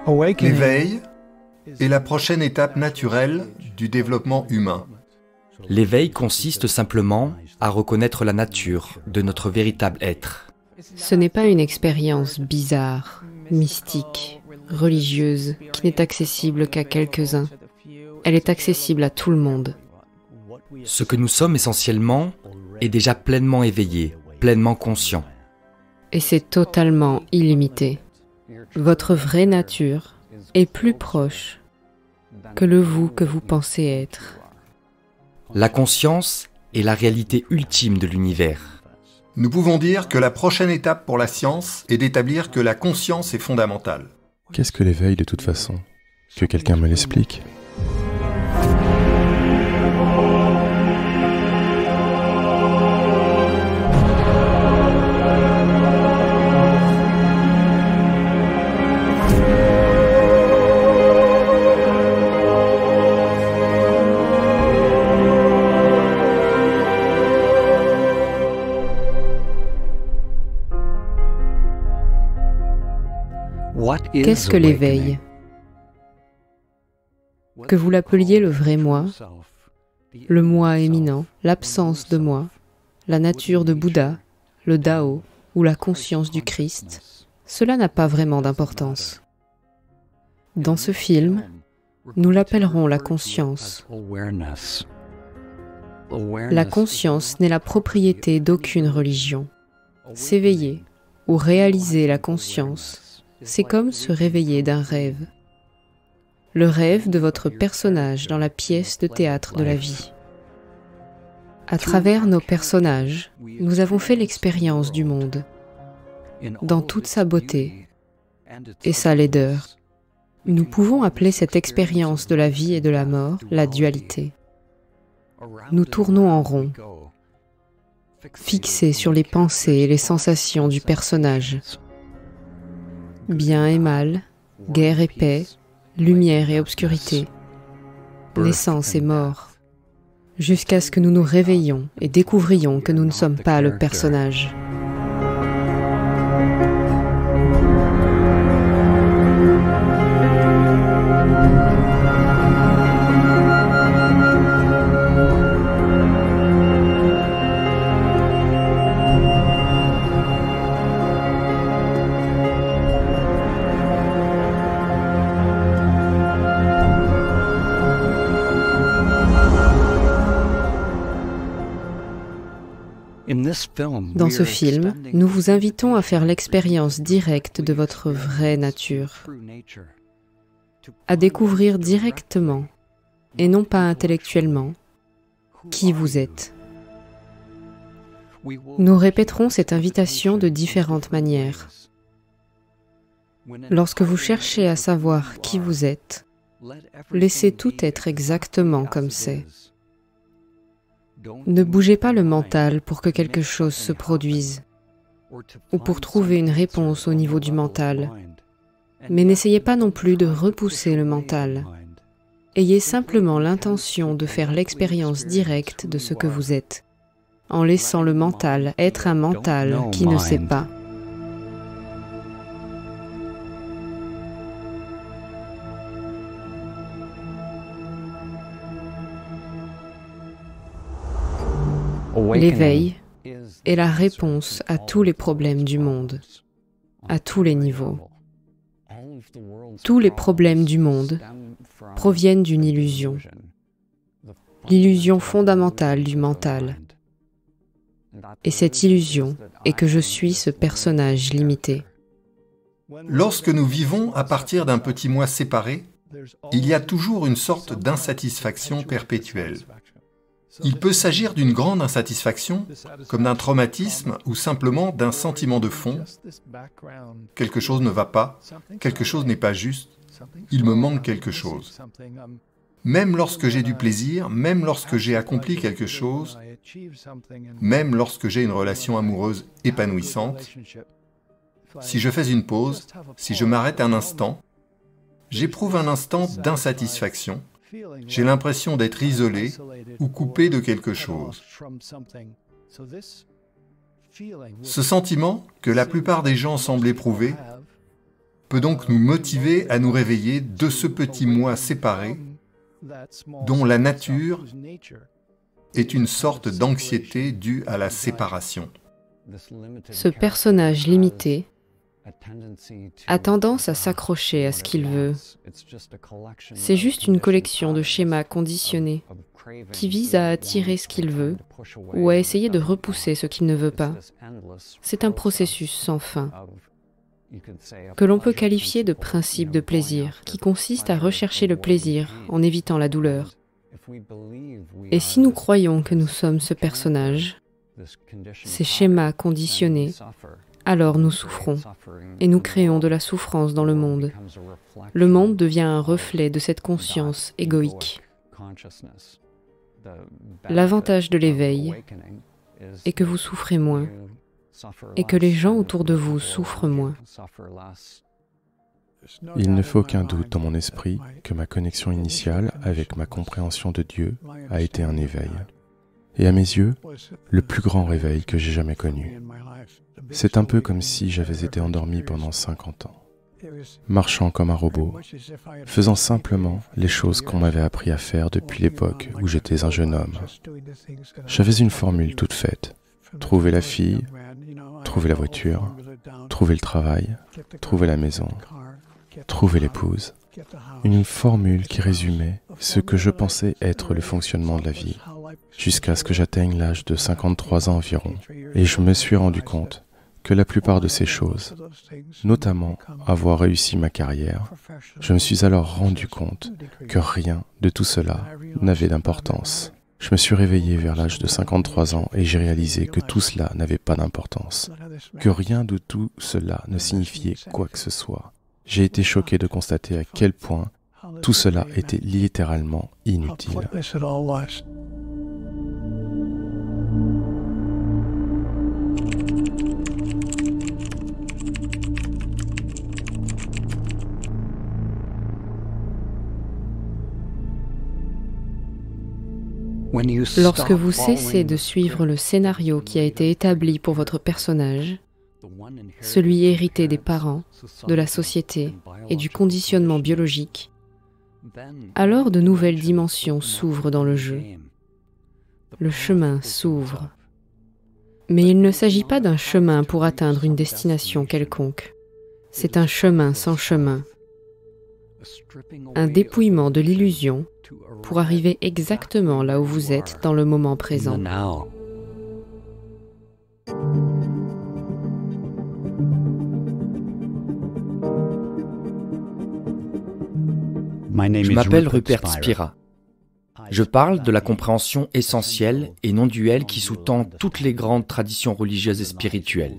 L'éveil est la prochaine étape naturelle du développement humain. L'éveil consiste simplement à reconnaître la nature de notre véritable être. Ce n'est pas une expérience bizarre, mystique, religieuse, qui n'est accessible qu'à quelques-uns. Elle est accessible à tout le monde. Ce que nous sommes essentiellement est déjà pleinement éveillé, pleinement conscient. Et c'est totalement illimité. Votre vraie nature est plus proche que le vous que vous pensez être. La conscience est la réalité ultime de l'univers. Nous pouvons dire que la prochaine étape pour la science est d'établir que la conscience est fondamentale. Qu'est-ce que l'éveil de toute façon? Que quelqu'un me l'explique. Qu'est-ce que l'éveil? Que vous l'appeliez le vrai moi, le moi éminent, l'absence de moi, la nature de Bouddha, le Dao ou la conscience du Christ, cela n'a pas vraiment d'importance. Dans ce film, nous l'appellerons la conscience. La conscience n'est la propriété d'aucune religion. S'éveiller ou réaliser la conscience, c'est comme se réveiller d'un rêve. Le rêve de votre personnage dans la pièce de théâtre de la vie. À travers nos personnages, nous avons fait l'expérience du monde, dans toute sa beauté et sa laideur. Nous pouvons appeler cette expérience de la vie et de la mort la dualité. Nous tournons en rond, fixés sur les pensées et les sensations du personnage. Bien et mal, guerre et paix, lumière et obscurité, naissance et mort, jusqu'à ce que nous nous réveillions et découvrions que nous ne sommes pas le personnage. Dans ce film, nous vous invitons à faire l'expérience directe de votre vraie nature, à découvrir directement, et non pas intellectuellement, qui vous êtes. Nous répéterons cette invitation de différentes manières. Lorsque vous cherchez à savoir qui vous êtes, laissez tout être exactement comme c'est. Ne bougez pas le mental pour que quelque chose se produise, ou pour trouver une réponse au niveau du mental. Mais n'essayez pas non plus de repousser le mental. Ayez simplement l'intention de faire l'expérience directe de ce que vous êtes, en laissant le mental être un mental qui ne sait pas. L'éveil est la réponse à tous les problèmes du monde, à tous les niveaux. Tous les problèmes du monde proviennent d'une illusion, l'illusion fondamentale du mental. Et cette illusion est que je suis ce personnage limité. Lorsque nous vivons à partir d'un petit moi séparé, il y a toujours une sorte d'insatisfaction perpétuelle. Il peut s'agir d'une grande insatisfaction, comme d'un traumatisme ou simplement d'un sentiment de fond. Quelque chose ne va pas, quelque chose n'est pas juste, il me manque quelque chose. Même lorsque j'ai du plaisir, même lorsque j'ai accompli quelque chose, même lorsque j'ai une relation amoureuse épanouissante, si je fais une pause, si je m'arrête un instant, j'éprouve un instant d'insatisfaction. J'ai l'impression d'être isolé ou coupé de quelque chose. Ce sentiment que la plupart des gens semblent éprouver peut donc nous motiver à nous réveiller de ce petit moi séparé dont la nature est une sorte d'anxiété due à la séparation. Ce personnage limité a tendance à s'accrocher à ce qu'il veut. C'est juste une collection de schémas conditionnés qui visent à attirer ce qu'il veut ou à essayer de repousser ce qu'il ne veut pas. C'est un processus sans fin, que l'on peut qualifier de principe de plaisir, qui consiste à rechercher le plaisir en évitant la douleur. Et si nous croyons que nous sommes ce personnage, ces schémas conditionnés, alors nous souffrons et nous créons de la souffrance dans le monde. Le monde devient un reflet de cette conscience égoïque. L'avantage de l'éveil est que vous souffrez moins et que les gens autour de vous souffrent moins. Il ne fait aucun doute dans mon esprit que ma connexion initiale avec ma compréhension de Dieu a été un éveil. Et à mes yeux, le plus grand réveil que j'ai jamais connu. C'est un peu comme si j'avais été endormi pendant 50 ans, marchant comme un robot, faisant simplement les choses qu'on m'avait appris à faire depuis l'époque où j'étais un jeune homme. J'avais une formule toute faite. Trouver la fille, trouver la voiture, trouver le travail, trouver la maison, trouver l'épouse. Une formule qui résumait ce que je pensais être le fonctionnement de la vie, jusqu'à ce que j'atteigne l'âge de 53 ans environ. Et je me suis rendu compte que la plupart de ces choses, notamment avoir réussi ma carrière, je me suis alors rendu compte que rien de tout cela n'avait d'importance. Je me suis réveillé vers l'âge de 53 ans et j'ai réalisé que tout cela n'avait pas d'importance, que rien de tout cela ne signifiait quoi que ce soit. J'ai été choqué de constater à quel point tout cela était littéralement inutile. Lorsque vous cessez de suivre le scénario qui a été établi pour votre personnage, celui hérité des parents, de la société et du conditionnement biologique, alors de nouvelles dimensions s'ouvrent dans le jeu. Le chemin s'ouvre. Mais il ne s'agit pas d'un chemin pour atteindre une destination quelconque. C'est un chemin sans chemin. Un dépouillement de l'illusion pour arriver exactement là où vous êtes dans le moment présent. Je m'appelle Rupert Spira. Je parle de la compréhension essentielle et non duelle qui sous-tend toutes les grandes traditions religieuses et spirituelles.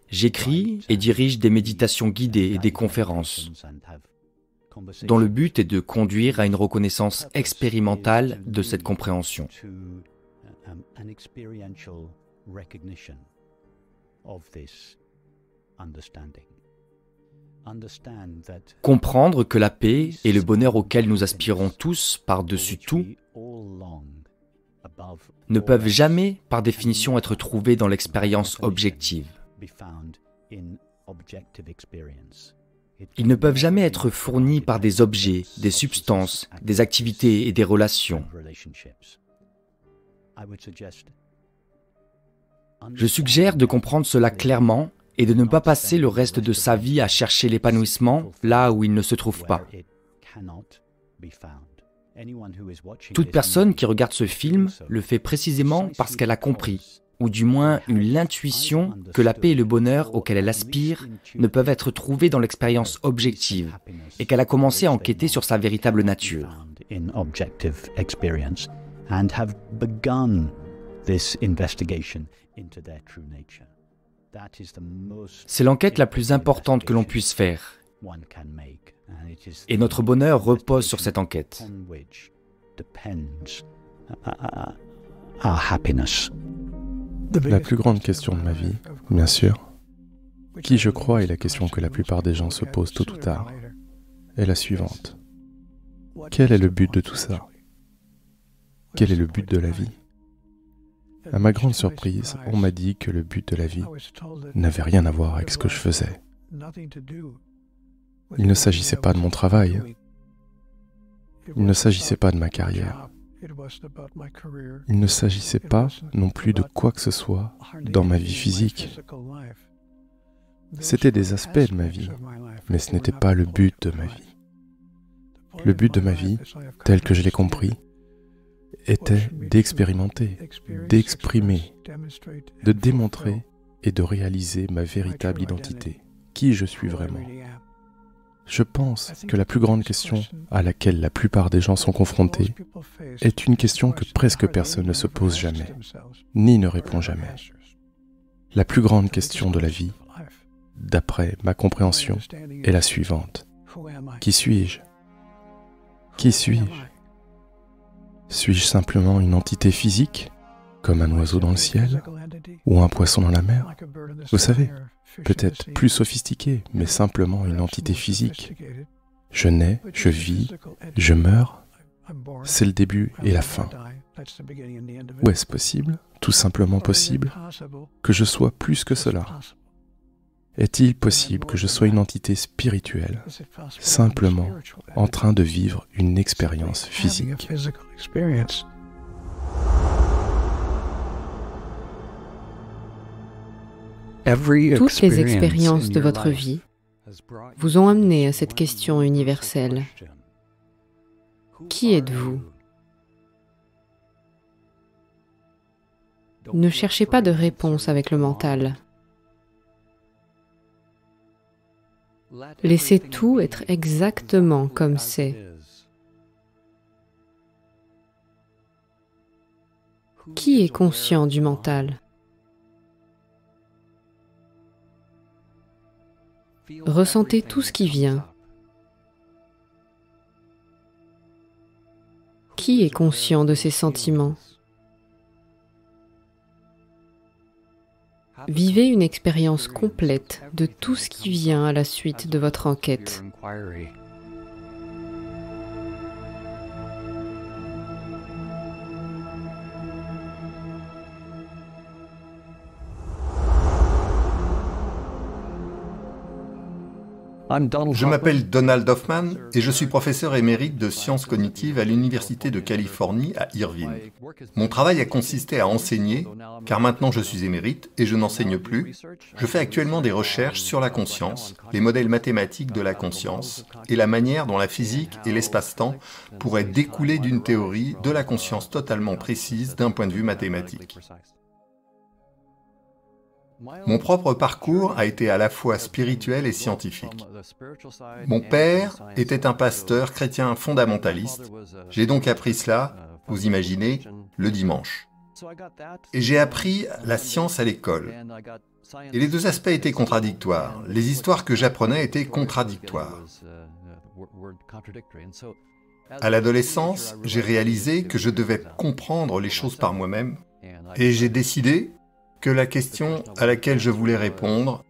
J'écris et dirige des méditations guidées et des conférences, dont le but est de conduire à une reconnaissance expérimentale de cette compréhension. Comprendre que la paix et le bonheur auquel nous aspirons tous par-dessus tout ne peuvent jamais, par définition, être trouvés dans l'expérience objective. Ils ne peuvent jamais être fournis par des objets, des substances, des activités et des relations. Je suggère de comprendre cela clairement et de ne pas passer le reste de sa vie à chercher l'épanouissement là où il ne se trouve pas. Toute personne qui regarde ce film le fait précisément parce qu'elle a compris, ou du moins eu l'intuition que la paix et le bonheur auquel elle aspire ne peuvent être trouvés dans l'expérience objective, et qu'elle a commencé à enquêter sur sa véritable nature. C'est l'enquête la plus importante que l'on puisse faire. Et notre bonheur repose sur cette enquête. La plus grande question de ma vie, bien sûr, qui je crois est la question que la plupart des gens se posent tôt ou tard, est la suivante. Quel est le but de tout ça? Quel est le but de la vie? À ma grande surprise, on m'a dit que le but de la vie n'avait rien à voir avec ce que je faisais. Il ne s'agissait pas de mon travail. Il ne s'agissait pas de ma carrière. Il ne s'agissait pas non plus de quoi que ce soit dans ma vie physique. C'était des aspects de ma vie, mais ce n'était pas le but de ma vie. Le but de ma vie, tel que je l'ai compris, était d'expérimenter, d'exprimer, de démontrer et de réaliser ma véritable identité, qui je suis vraiment. Je pense que la plus grande question à laquelle la plupart des gens sont confrontés est une question que presque personne ne se pose jamais, ni ne répond jamais. La plus grande question de la vie, d'après ma compréhension, est la suivante. Qui suis-je? Qui suis-je? Suis-je simplement une entité physique, comme un oiseau dans le ciel, ou un poisson dans la mer? Vous savez, peut-être plus sophistiqué, mais simplement une entité physique. Je nais, je vis, je meurs. C'est le début et la fin. Ou est-ce possible, tout simplement possible, que je sois plus que cela? Est-il possible que je sois une entité spirituelle, simplement en train de vivre une expérience physique? Toutes les expériences de votre vie vous ont amené à cette question universelle. Qui êtes-vous? Ne cherchez pas de réponse avec le mental. Laissez tout être exactement comme c'est. Qui est conscient du mental? Ressentez tout ce qui vient. Qui est conscient de ses sentiments? Vivez une expérience complète de tout ce qui vient à la suite de votre enquête. Je m'appelle Donald Hoffman et je suis professeur émérite de sciences cognitives à l'Université de Californie à Irvine. Mon travail a consisté à enseigner, car maintenant je suis émérite et je n'enseigne plus. Je fais actuellement des recherches sur la conscience, les modèles mathématiques de la conscience et la manière dont la physique et l'espace-temps pourraient découler d'une théorie de la conscience totalement précise d'un point de vue mathématique. Mon propre parcours a été à la fois spirituel et scientifique. Mon père était un pasteur chrétien fondamentaliste. J'ai donc appris cela, vous imaginez, le dimanche. Et j'ai appris la science à l'école. Et les deux aspects étaient contradictoires. Les histoires que j'apprenais étaient contradictoires. À l'adolescence, j'ai réalisé que je devais comprendre les choses par moi-même. Et j'ai décidé que la question à laquelle je voulais répondre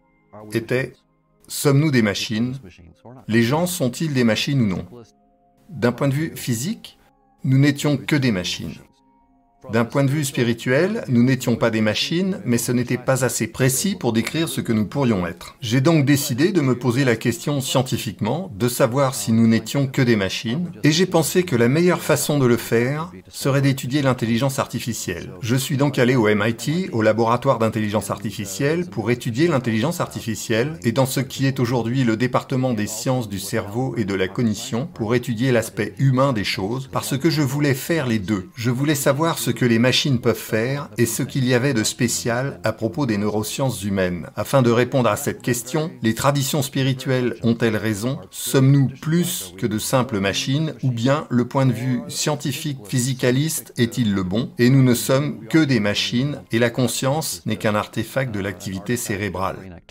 était « Sommes-nous des machines? Les gens sont-ils des machines ou non ?» D'un point de vue physique, nous n'étions que des machines. D'un point de vue spirituel, nous n'étions pas des machines, mais ce n'était pas assez précis pour décrire ce que nous pourrions être. J'ai donc décidé de me poser la question scientifiquement, de savoir si nous n'étions que des machines, et j'ai pensé que la meilleure façon de le faire serait d'étudier l'intelligence artificielle. Je suis donc allé au MIT, au laboratoire d'intelligence artificielle, pour étudier l'intelligence artificielle, et dans ce qui est aujourd'hui le département des sciences du cerveau et de la cognition, pour étudier l'aspect humain des choses, parce que je voulais faire les deux. Je voulais savoir ce que les machines peuvent faire et ce qu'il y avait de spécial à propos des neurosciences humaines. Afin de répondre à cette question, les traditions spirituelles ont-elles raison? Sommes-nous plus que de simples machines ou bien le point de vue scientifique physicaliste est-il le bon? Et nous ne sommes que des machines et la conscience n'est qu'un artefact de l'activité cérébrale.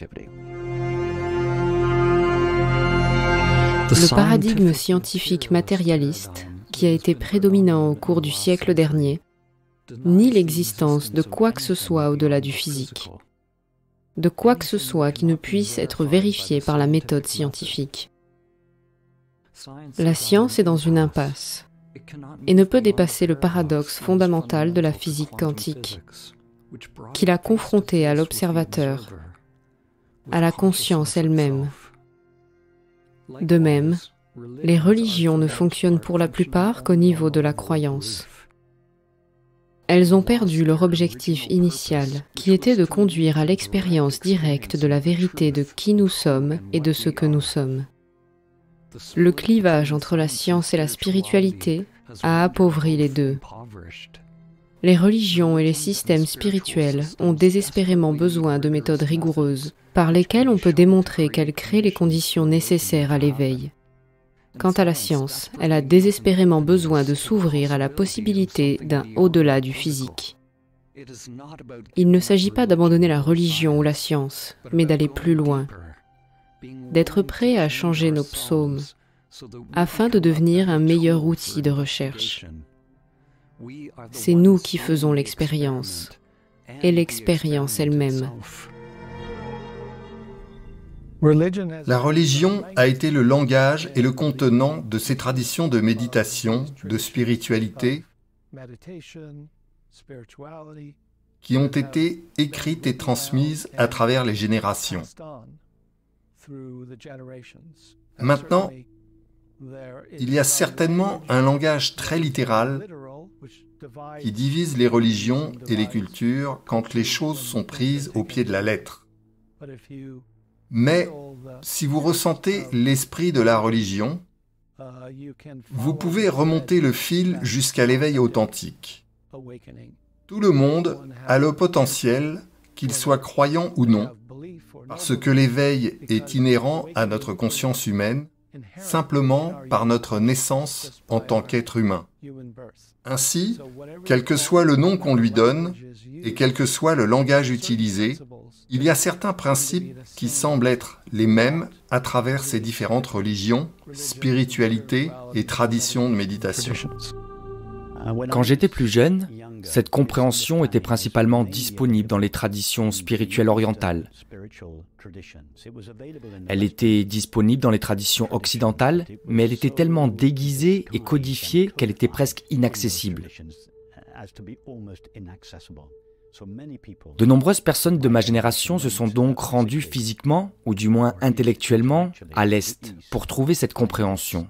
Le paradigme scientifique matérialiste qui a été prédominant au cours du siècle dernier nie l'existence de quoi que ce soit au-delà du physique, de quoi que ce soit qui ne puisse être vérifié par la méthode scientifique. La science est dans une impasse. et ne peut dépasser le paradoxe fondamental de la physique quantique, qui l'a confronté à l'observateur, à la conscience elle-même. De même, les religions ne fonctionnent pour la plupart qu'au niveau de la croyance. Elles ont perdu leur objectif initial, qui était de conduire à l'expérience directe de la vérité de qui nous sommes et de ce que nous sommes. Le clivage entre la science et la spiritualité a appauvri les deux. Les religions et les systèmes spirituels ont désespérément besoin de méthodes rigoureuses, par lesquelles on peut démontrer qu'elles créent les conditions nécessaires à l'éveil. Quant à la science, elle a désespérément besoin de s'ouvrir à la possibilité d'un au-delà du physique. Il ne s'agit pas d'abandonner la religion ou la science, mais d'aller plus loin, d'être prêt à changer nos psaumes, afin de devenir un meilleur outil de recherche. C'est nous qui faisons l'expérience, et l'expérience elle-même. La religion a été le langage et le contenant de ces traditions de méditation, de spiritualité, qui ont été écrites et transmises à travers les générations. Maintenant, il y a certainement un langage très littéral qui divise les religions et les cultures quand les choses sont prises au pied de la lettre. Mais si vous ressentez l'esprit de la religion, vous pouvez remonter le fil jusqu'à l'éveil authentique. Tout le monde a le potentiel, qu'il soit croyant ou non, parce que l'éveil est inhérent à notre conscience humaine, simplement par notre naissance en tant qu'être humain. Ainsi, quel que soit le nom qu'on lui donne, et quel que soit le langage utilisé, il y a certains principes qui semblent être les mêmes à travers ces différentes religions, spiritualités et traditions de méditation. Quand j'étais plus jeune, cette compréhension était principalement disponible dans les traditions spirituelles orientales. Elle était disponible dans les traditions occidentales, mais elle était tellement déguisée et codifiée qu'elle était presque inaccessible. De nombreuses personnes de ma génération se sont donc rendues physiquement, ou du moins intellectuellement, à l'Est pour trouver cette compréhension.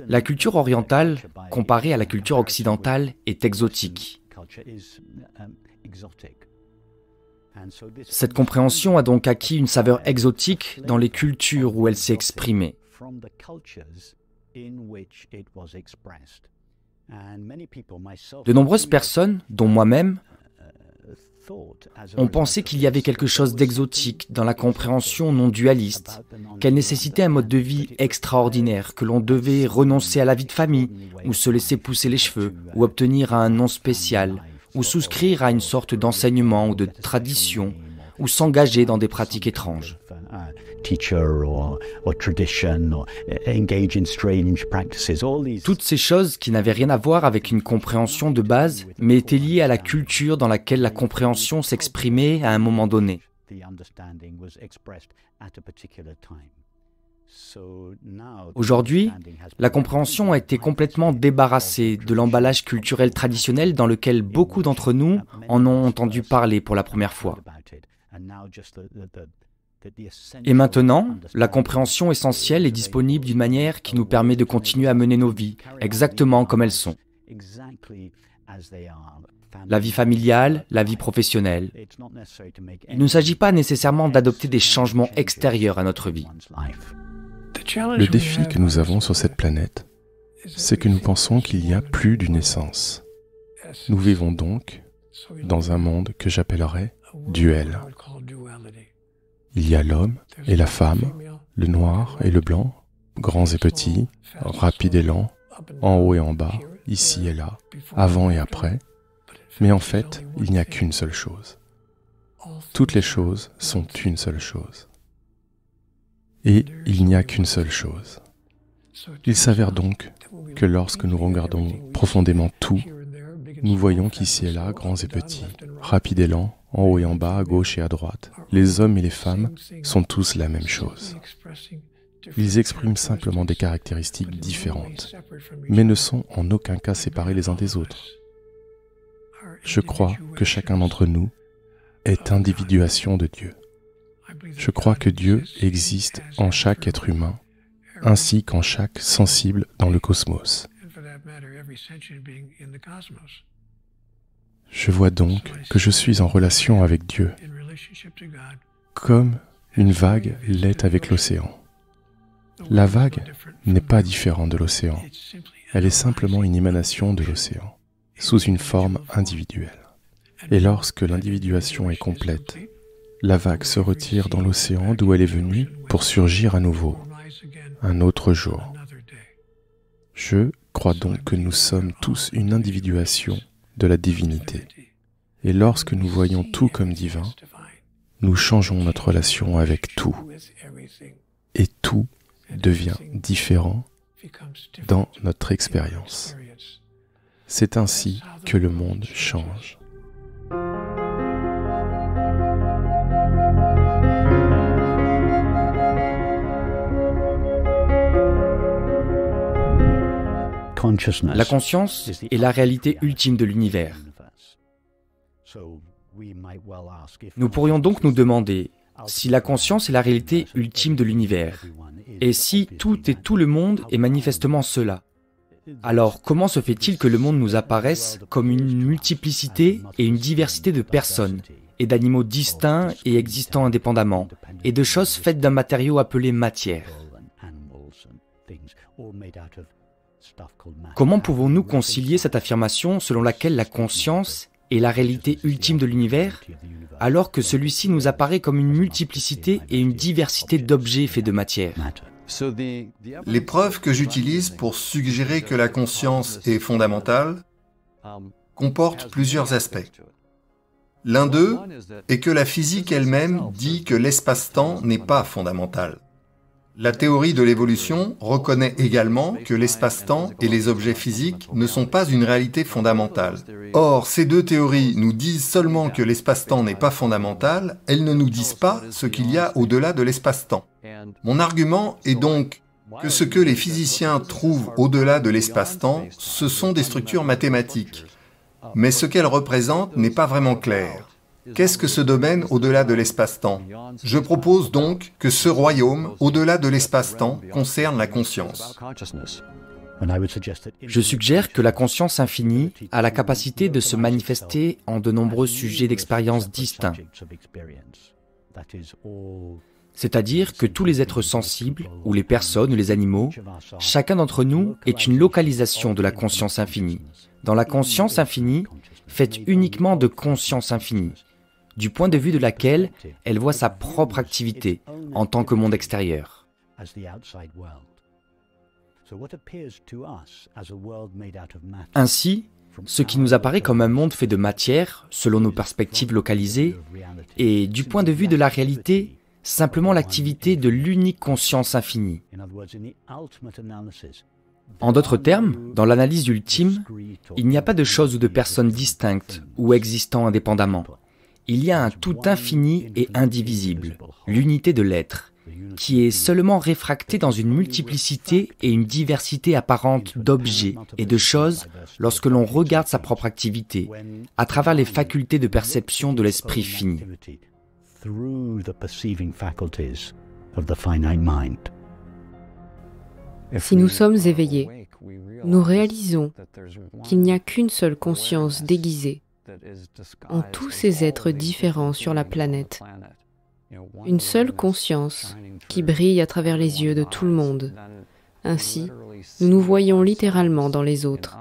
La culture orientale, comparée à la culture occidentale, est exotique. Cette compréhension a donc acquis une saveur exotique dans les cultures où elle s'est exprimée. De nombreuses personnes, dont moi-même, ont pensé qu'il y avait quelque chose d'exotique dans la compréhension non dualiste, qu'elle nécessitait un mode de vie extraordinaire, que l'on devait renoncer à la vie de famille, ou se laisser pousser les cheveux, ou obtenir un nom spécial, ou souscrire à une sorte d'enseignement ou de tradition, ou s'engager dans des pratiques étranges. Toutes ces choses qui n'avaient rien à voir avec une compréhension de base, mais étaient liées à la culture dans laquelle la compréhension s'exprimait à un moment donné. Aujourd'hui, la compréhension a été complètement débarrassée de l'emballage culturel traditionnel dans lequel beaucoup d'entre nous en ont entendu parler pour la première fois. Et maintenant, la compréhension essentielle est disponible d'une manière qui nous permet de continuer à mener nos vies exactement comme elles sont. La vie familiale, la vie professionnelle. Il ne s'agit pas nécessairement d'adopter des changements extérieurs à notre vie. Le défi que nous avons sur cette planète, c'est que nous pensons qu'il y a plus d'une essence. Nous vivons donc dans un monde que j'appellerais duel. Il y a l'homme et la femme, le noir et le blanc, grands et petits, rapides et lents, en haut et en bas, ici et là, avant et après. Mais en fait, il n'y a qu'une seule chose. Toutes les choses sont une seule chose. Et il n'y a qu'une seule chose. Il s'avère donc que lorsque nous regardons profondément tout, nous voyons qu'ici et là, grands et petits, rapides et lents, en haut et en bas, à gauche et à droite, les hommes et les femmes sont tous la même chose. Ils expriment simplement des caractéristiques différentes, mais ne sont en aucun cas séparés les uns des autres. Je crois que chacun d'entre nous est individuation de Dieu. Je crois que Dieu existe en chaque être humain, ainsi qu'en chaque sensible dans le cosmos. Je vois donc que je suis en relation avec Dieu, comme une vague l'est avec l'océan. La vague n'est pas différente de l'océan, elle est simplement une émanation de l'océan, sous une forme individuelle. Et lorsque l'individuation est complète, la vague se retire dans l'océan d'où elle est venue pour surgir à nouveau, un autre jour. Je crois donc que nous sommes tous une individuation de la divinité. Et lorsque nous voyons tout comme divin, nous changeons notre relation avec tout. Et tout devient différent dans notre expérience. C'est ainsi que le monde change. La conscience est la réalité ultime de l'univers. Nous pourrions donc nous demander si la conscience est la réalité ultime de l'univers, et si tout et tout le monde est manifestement cela. Alors comment se fait-il que le monde nous apparaisse comme une multiplicité et une diversité de personnes, et d'animaux distincts et existant indépendamment, et de choses faites d'un matériau appelé matière? Comment pouvons-nous concilier cette affirmation selon laquelle la conscience est la réalité ultime de l'univers, alors que celui-ci nous apparaît comme une multiplicité et une diversité d'objets faits de matière? Les preuves que j'utilise pour suggérer que la conscience est fondamentale comportent plusieurs aspects. L'un d'eux est que la physique elle-même dit que l'espace-temps n'est pas fondamental. La théorie de l'évolution reconnaît également que l'espace-temps et les objets physiques ne sont pas une réalité fondamentale. Or, ces deux théories nous disent seulement que l'espace-temps n'est pas fondamental, elles ne nous disent pas ce qu'il y a au-delà de l'espace-temps. Mon argument est donc que ce que les physiciens trouvent au-delà de l'espace-temps, ce sont des structures mathématiques. Mais ce qu'elles représentent n'est pas vraiment clair. Qu'est-ce que ce domaine au-delà de l'espace-temps? Je propose donc que ce royaume au-delà de l'espace-temps concerne la conscience. Je suggère que la conscience infinie a la capacité de se manifester en de nombreux sujets d'expérience distincts. C'est-à-dire que tous les êtres sensibles, ou les personnes, ou les animaux, chacun d'entre nous est une localisation de la conscience infinie. Dans la conscience infinie, faite uniquement de conscience infinie, du point de vue de laquelle elle voit sa propre activité en tant que monde extérieur. Ainsi, ce qui nous apparaît comme un monde fait de matière, selon nos perspectives localisées, est, du point de vue de la réalité, simplement l'activité de l'unique conscience infinie. En d'autres termes, dans l'analyse ultime, il n'y a pas de choses ou de personnes distinctes ou existant indépendamment. Il y a un tout infini et indivisible, l'unité de l'être, qui est seulement réfractée dans une multiplicité et une diversité apparente d'objets et de choses lorsque l'on regarde sa propre activité, à travers les facultés de perception de l'esprit fini. Si nous sommes éveillés, nous réalisons qu'il n'y a qu'une seule conscience déguisée en tous ces êtres différents sur la planète. Une seule conscience qui brille à travers les yeux de tout le monde. Ainsi, nous nous voyons littéralement dans les autres.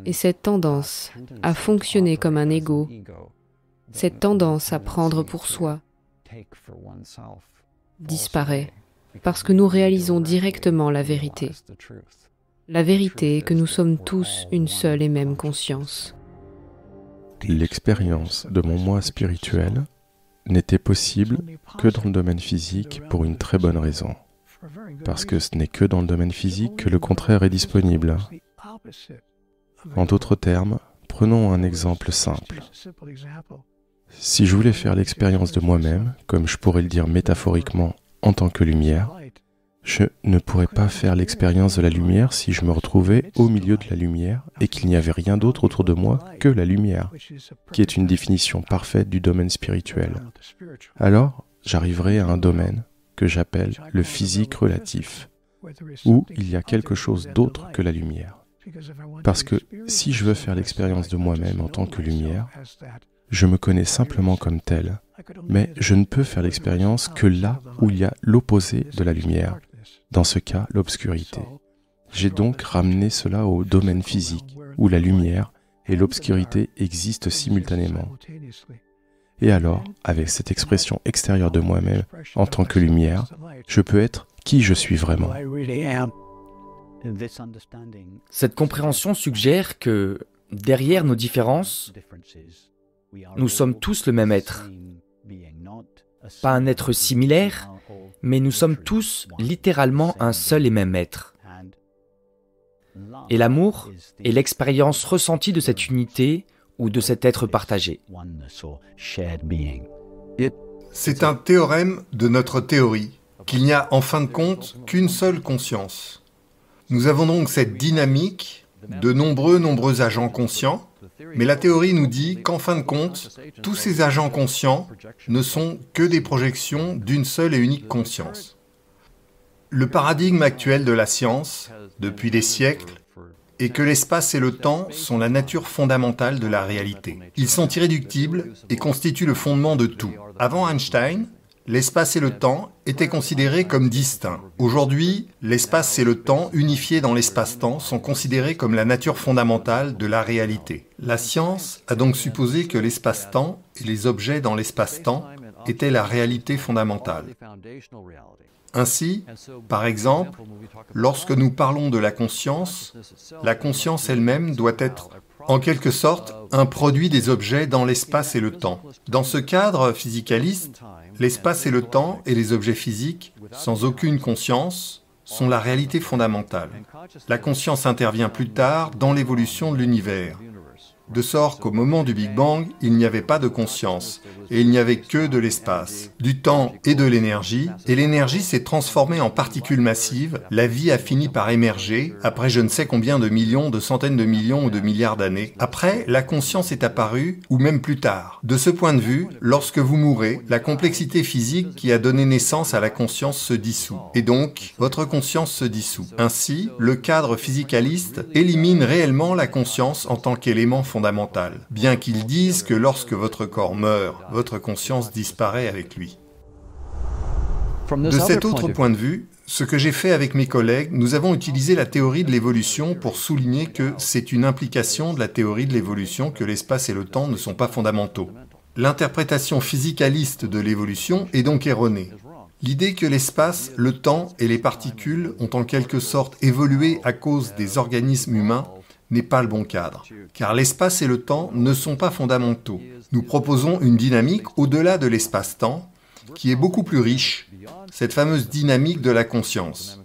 Et cette tendance à fonctionner comme un ego, cette tendance à prendre pour soi, disparaît parce que nous réalisons directement la vérité. La vérité est que nous sommes tous une seule et même conscience. L'expérience de mon moi spirituel n'était possible que dans le domaine physique pour une très bonne raison. Parce que ce n'est que dans le domaine physique que le contraire est disponible. En d'autres termes, prenons un exemple simple. Si je voulais faire l'expérience de moi-même, comme je pourrais le dire métaphoriquement en tant que lumière, Je ne pourrais pas faire l'expérience de la lumière si je me retrouvais au milieu de la lumière et qu'il n'y avait rien d'autre autour de moi que la lumière, qui est une définition parfaite du domaine spirituel. Alors, j'arriverai à un domaine que j'appelle le physique relatif, où il y a quelque chose d'autre que la lumière. Parce que si je veux faire l'expérience de moi-même en tant que lumière, je me connais simplement comme tel, mais je ne peux faire l'expérience que là où il y a l'opposé de la lumière, dans ce cas l'obscurité. J'ai donc ramené cela au domaine physique, où la lumière et l'obscurité existent simultanément. Et alors, avec cette expression extérieure de moi-même en tant que lumière, je peux être qui je suis vraiment. Cette compréhension suggère que, derrière nos différences, nous sommes tous le même être. Pas un être similaire, mais nous sommes tous littéralement un seul et même être. Et l'amour est l'expérience ressentie de cette unité ou de cet être partagé. C'est un théorème de notre théorie, qu'il n'y a en fin de compte qu'une seule conscience. Nous avons donc cette dynamique de nombreux agents conscients, mais la théorie nous dit qu'en fin de compte, tous ces agents conscients ne sont que des projections d'une seule et unique conscience. Le paradigme actuel de la science, depuis des siècles, est que l'espace et le temps sont la nature fondamentale de la réalité. Ils sont irréductibles et constituent le fondement de tout. Avant Einstein, l'espace et le temps étaient considérés comme distincts. Aujourd'hui, l'espace et le temps, unifiés dans l'espace-temps, sont considérés comme la nature fondamentale de la réalité. La science a donc supposé que l'espace-temps et les objets dans l'espace-temps étaient la réalité fondamentale. Ainsi, par exemple, lorsque nous parlons de la conscience elle-même doit être, en quelque sorte, un produit des objets dans l'espace et le temps. Dans ce cadre physicaliste, l'espace et le temps et les objets physiques, sans aucune conscience, sont la réalité fondamentale. La conscience intervient plus tard dans l'évolution de l'univers, de sorte qu'au moment du Big Bang, il n'y avait pas de conscience, et il n'y avait que de l'espace, du temps et de l'énergie, et l'énergie s'est transformée en particules massives, la vie a fini par émerger, après je ne sais combien de millions, de centaines de millions ou de milliards d'années. Après, la conscience est apparue, ou même plus tard. De ce point de vue, lorsque vous mourrez, la complexité physique qui a donné naissance à la conscience se dissout, et donc, votre conscience se dissout. Ainsi, le cadre physicaliste élimine réellement la conscience en tant qu'élément fondamental, bien qu'ils disent que lorsque votre corps meurt, votre conscience disparaît avec lui. De cet autre point de vue, ce que j'ai fait avec mes collègues, nous avons utilisé la théorie de l'évolution pour souligner que c'est une implication de la théorie de l'évolution que l'espace et le temps ne sont pas fondamentaux. L'interprétation physicaliste de l'évolution est donc erronée. L'idée que l'espace, le temps et les particules ont en quelque sorte évolué à cause des organismes humains n'est pas le bon cadre, car l'espace et le temps ne sont pas fondamentaux. Nous proposons une dynamique au-delà de l'espace-temps, qui est beaucoup plus riche, cette fameuse dynamique de la conscience.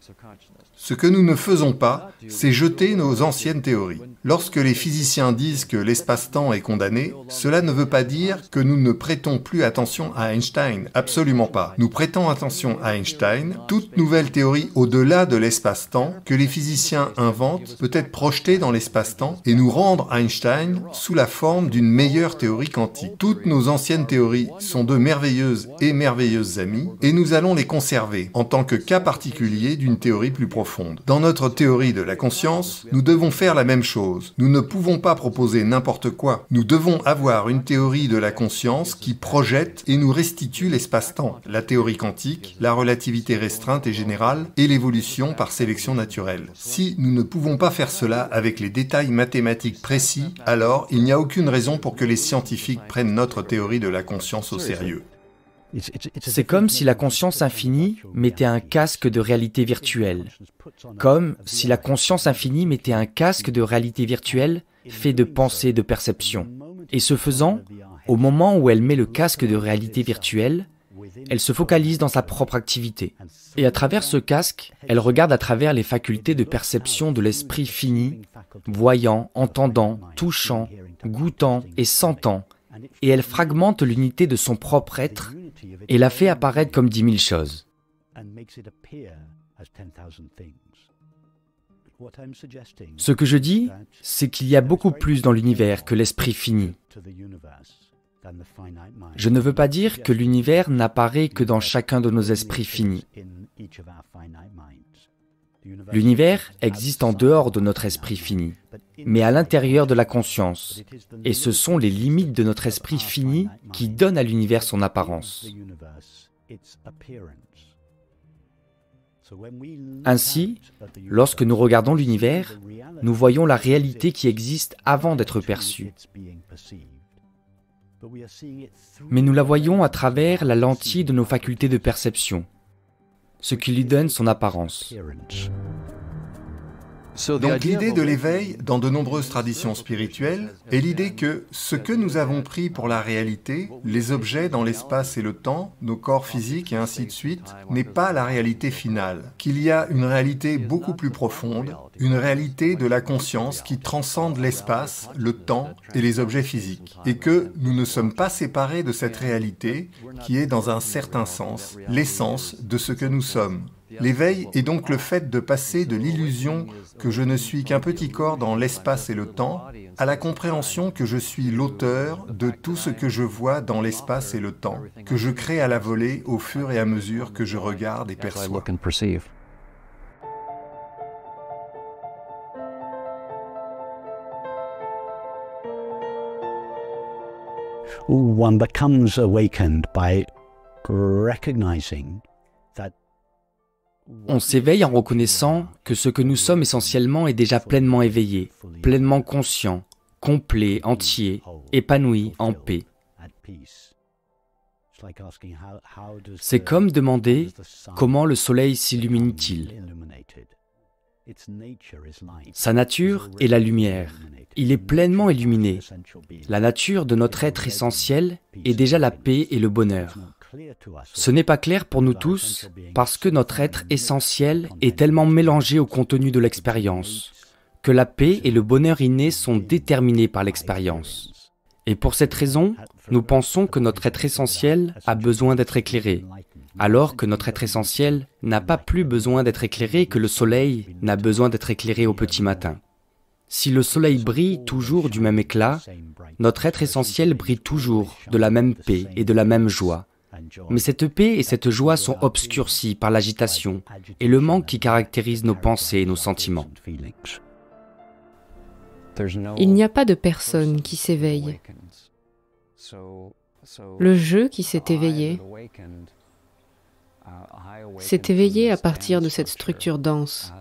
Ce que nous ne faisons pas, c'est jeter nos anciennes théories. Lorsque les physiciens disent que l'espace-temps est condamné, cela ne veut pas dire que nous ne prêtons plus attention à Einstein, absolument pas. Nous prêtons attention à Einstein, toute nouvelle théorie au-delà de l'espace-temps que les physiciens inventent peut être projetée dans l'espace-temps et nous rendre Einstein sous la forme d'une meilleure théorie quantique. Toutes nos anciennes théories sont de merveilleuses et merveilleuses amies et nous allons les conserver en tant que cas particulier d'une théorie plus profonde. Dans notre théorie de la conscience, nous devons faire la même chose. Nous ne pouvons pas proposer n'importe quoi. Nous devons avoir une théorie de la conscience qui projette et nous restitue l'espace-temps, la théorie quantique, la relativité restreinte et générale et l'évolution par sélection naturelle. Si nous ne pouvons pas faire cela avec les détails mathématiques précis, alors il n'y a aucune raison pour que les scientifiques prennent notre théorie de la conscience au sérieux. C'est comme si la conscience infinie mettait un casque de réalité virtuelle. Comme si la conscience infinie mettait un casque de réalité virtuelle fait de pensée, de perception. Et ce faisant, au moment où elle met le casque de réalité virtuelle, elle se focalise dans sa propre activité. Et à travers ce casque, elle regarde à travers les facultés de perception de l'esprit fini, voyant, entendant, touchant, goûtant et sentant, et elle fragmente l'unité de son propre être et la fait apparaître comme 10 000 choses. Ce que je dis, c'est qu'il y a beaucoup plus dans l'univers que l'esprit fini. Je ne veux pas dire que l'univers n'apparaît que dans chacun de nos esprits finis. L'univers existe en dehors de notre esprit fini, mais à l'intérieur de la conscience. Et ce sont les limites de notre esprit fini qui donnent à l'univers son apparence. Ainsi, lorsque nous regardons l'univers, nous voyons la réalité qui existe avant d'être perçue. Mais nous la voyons à travers la lentille de nos facultés de perception, ce qui lui donne son apparence. Donc l'idée de l'éveil, dans de nombreuses traditions spirituelles, est l'idée que ce que nous avons pris pour la réalité, les objets dans l'espace et le temps, nos corps physiques et ainsi de suite, n'est pas la réalité finale, qu'il y a une réalité beaucoup plus profonde, une réalité de la conscience qui transcende l'espace, le temps et les objets physiques, et que nous ne sommes pas séparés de cette réalité qui est dans un certain sens l'essence de ce que nous sommes. L'éveil est donc le fait de passer de l'illusion que je ne suis qu'un petit corps dans l'espace et le temps, à la compréhension que je suis l'auteur de tout ce que je vois dans l'espace et le temps, que je crée à la volée au fur et à mesure que je regarde et perçois. One becomes awakened by recognizing that. On s'éveille en reconnaissant que ce que nous sommes essentiellement est déjà pleinement éveillé, pleinement conscient, complet, entier, épanoui, en paix. C'est comme demander comment le soleil s'illumine-t-il. Sa nature est la lumière. Il est pleinement illuminé. La nature de notre être essentiel est déjà la paix et le bonheur. Ce n'est pas clair pour nous tous parce que notre être essentiel est tellement mélangé au contenu de l'expérience que la paix et le bonheur inné sont déterminés par l'expérience. Et pour cette raison, nous pensons que notre être essentiel a besoin d'être éclairé, alors que notre être essentiel n'a pas plus besoin d'être éclairé que le soleil n'a besoin d'être éclairé au petit matin. Si le soleil brille toujours du même éclat, notre être essentiel brille toujours de la même paix et de la même joie. Mais cette paix et cette joie sont obscurcies par l'agitation et le manque qui caractérise nos pensées et nos sentiments. Il n'y a pas de personne qui s'éveille. Le jeu qui s'est éveillé à partir de cette structure dense.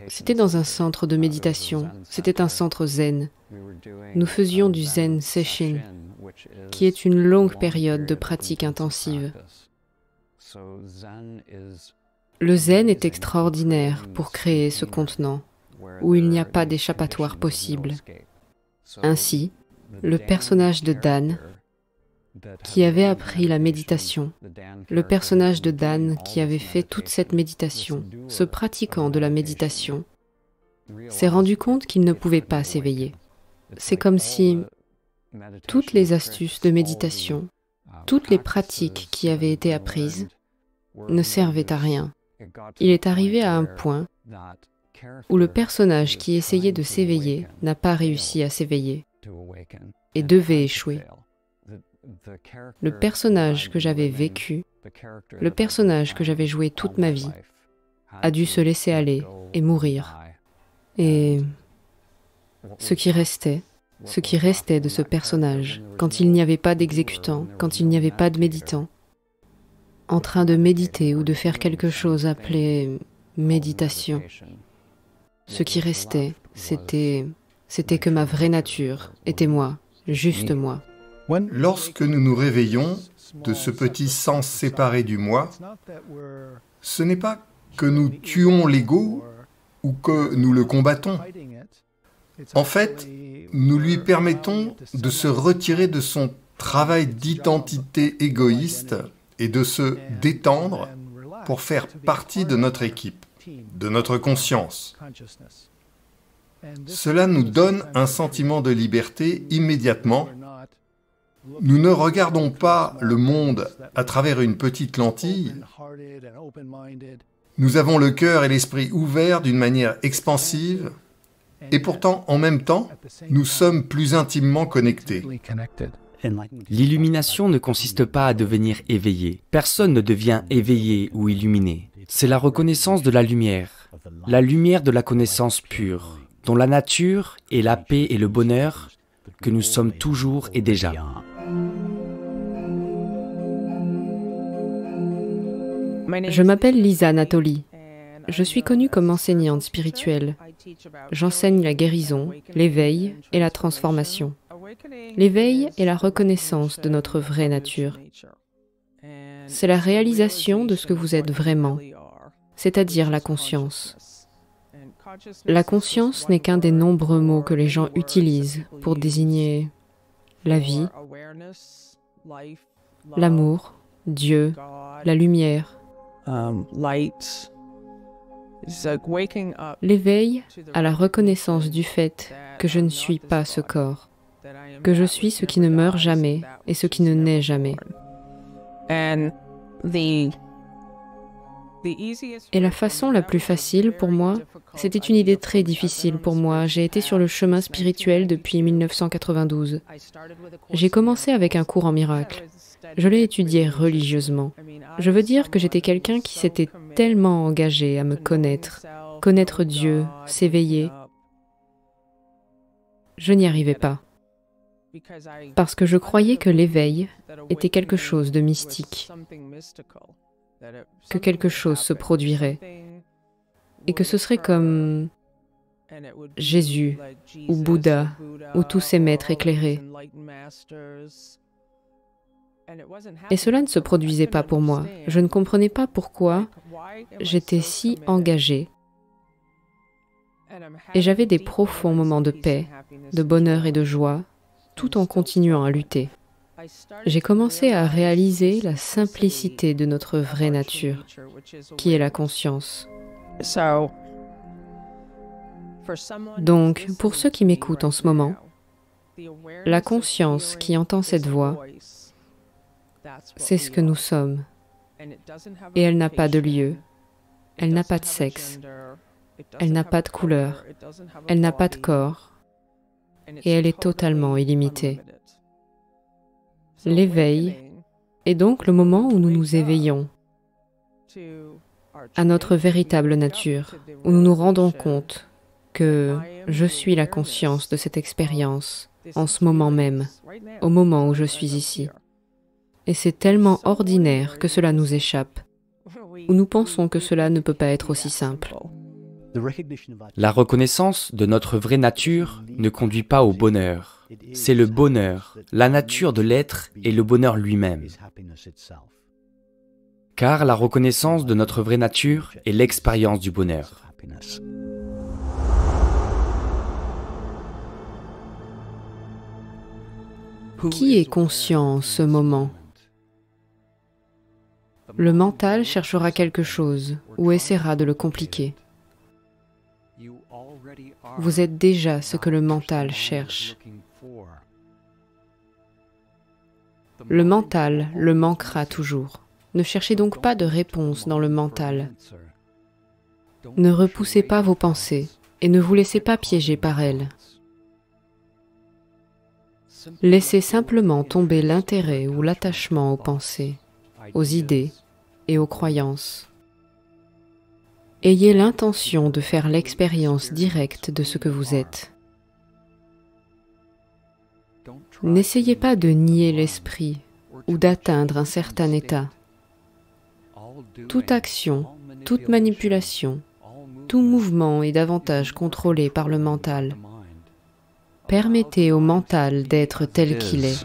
C'était dans un centre de méditation, c'était un centre zen. Nous faisions du zen session, qui est une longue période de pratique intensive. Le zen est extraordinaire pour créer ce contenant, où il n'y a pas d'échappatoire possible. Ainsi, le personnage de Dan, qui avait appris la méditation, le personnage de Dan qui avait fait toute cette méditation, ce pratiquant de la méditation, s'est rendu compte qu'il ne pouvait pas s'éveiller. C'est comme si toutes les astuces de méditation, toutes les pratiques qui avaient été apprises, ne servaient à rien. Il est arrivé à un point où le personnage qui essayait de s'éveiller n'a pas réussi à s'éveiller et devait échouer. Le personnage que j'avais vécu, le personnage que j'avais joué toute ma vie, a dû se laisser aller et mourir. Et ce qui restait de ce personnage, quand il n'y avait pas d'exécutant, quand il n'y avait pas de méditant, en train de méditer ou de faire quelque chose appelé méditation, ce qui restait, c'était que ma vraie nature était moi, juste moi. Lorsque nous nous réveillons de ce petit sens séparé du moi, ce n'est pas que nous tuons l'ego ou que nous le combattons. En fait, nous lui permettons de se retirer de son travail d'identité égoïste et de se détendre pour faire partie de notre équipe, de notre conscience. Cela nous donne un sentiment de liberté immédiatement. Nous ne regardons pas le monde à travers une petite lentille, Nous avons le cœur et l'esprit ouverts d'une manière expansive, et pourtant, en même temps, nous sommes plus intimement connectés. L'illumination ne consiste pas à devenir éveillé. Personne ne devient éveillé ou illuminé. C'est la reconnaissance de la lumière de la connaissance pure, dont la nature est la paix et le bonheur que nous sommes toujours et déjà. Je m'appelle Lisa Anatoly. Je suis connue comme enseignante spirituelle. J'enseigne la guérison, l'éveil et la transformation. L'éveil est la reconnaissance de notre vraie nature. C'est la réalisation de ce que vous êtes vraiment, c'est-à-dire la conscience. La conscience n'est qu'un des nombreux mots que les gens utilisent pour désigner la vie, l'amour, Dieu, la lumière. L'éveil à la reconnaissance du fait que je ne suis pas ce corps, que je suis ce qui ne meurt jamais et ce qui ne naît jamais. Et la façon la plus facile pour moi, c'était une idée très difficile pour moi. J'ai été sur le chemin spirituel depuis 1992. J'ai commencé avec un cours en miracle. Je l'ai étudié religieusement. Je veux dire que j'étais quelqu'un qui s'était tellement engagé à me connaître Dieu, s'éveiller. Je n'y arrivais pas. Parce que je croyais que l'éveil était quelque chose de mystique, que quelque chose se produirait, et que ce serait comme Jésus, ou Bouddha, ou tous ces maîtres éclairés. Et cela ne se produisait pas pour moi. Je ne comprenais pas pourquoi j'étais si engagée. Et j'avais des profonds moments de paix, de bonheur et de joie, tout en continuant à lutter. J'ai commencé à réaliser la simplicité de notre vraie nature, qui est la conscience. Donc, pour ceux qui m'écoutent en ce moment, la conscience qui entend cette voix, c'est ce que nous sommes. Et elle n'a pas de lieu, elle n'a pas de sexe, elle n'a pas de couleur, elle n'a pas de corps, et elle est totalement illimitée. L'éveil est donc le moment où nous nous éveillons à notre véritable nature, où nous nous rendons compte que je suis la conscience de cette expérience en ce moment même, au moment où je suis ici. Et c'est tellement ordinaire que cela nous échappe, où nous pensons que cela ne peut pas être aussi simple. La reconnaissance de notre vraie nature ne conduit pas au bonheur. C'est le bonheur, la nature de l'être et le bonheur lui-même. Car la reconnaissance de notre vraie nature est l'expérience du bonheur. Qui est conscient en ce moment? Le mental cherchera quelque chose ou essaiera de le compliquer. Vous êtes déjà ce que le mental cherche. Le mental le manquera toujours. Ne cherchez donc pas de réponse dans le mental. Ne repoussez pas vos pensées et ne vous laissez pas piéger par elles. Laissez simplement tomber l'intérêt ou l'attachement aux pensées, aux idées et aux croyances. Ayez l'intention de faire l'expérience directe de ce que vous êtes. N'essayez pas de nier l'esprit ou d'atteindre un certain état. Toute action, toute manipulation, tout mouvement est davantage contrôlé par le mental. Permettez au mental d'être tel qu'il est.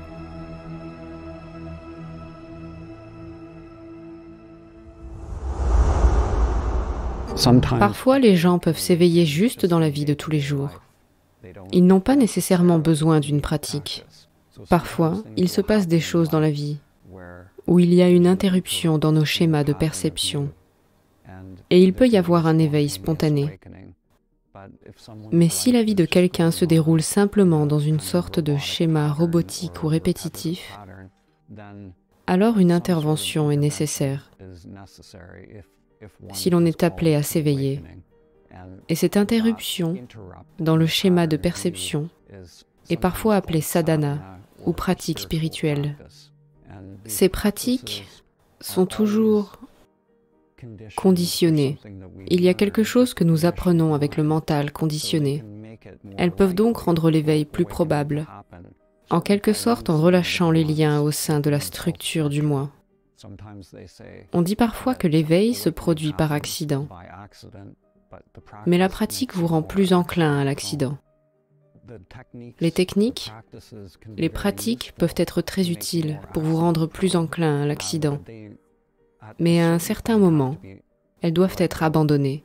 Parfois, les gens peuvent s'éveiller juste dans la vie de tous les jours. Ils n'ont pas nécessairement besoin d'une pratique. Parfois, il se passe des choses dans la vie où il y a une interruption dans nos schémas de perception et il peut y avoir un éveil spontané. Mais si la vie de quelqu'un se déroule simplement dans une sorte de schéma robotique ou répétitif, alors une intervention est nécessaire. si l'on est appelé à s'éveiller. Et cette interruption dans le schéma de perception est parfois appelée sadhana ou pratique spirituelle. Ces pratiques sont toujours conditionnées. Il y a quelque chose que nous apprenons avec le mental conditionné. Elles peuvent donc rendre l'éveil plus probable, en quelque sorte en relâchant les liens au sein de la structure du moi. On dit parfois que l'éveil se produit par accident, mais la pratique vous rend plus enclin à l'accident. Les techniques, les pratiques peuvent être très utiles pour vous rendre plus enclin à l'accident, mais à un certain moment, elles doivent être abandonnées.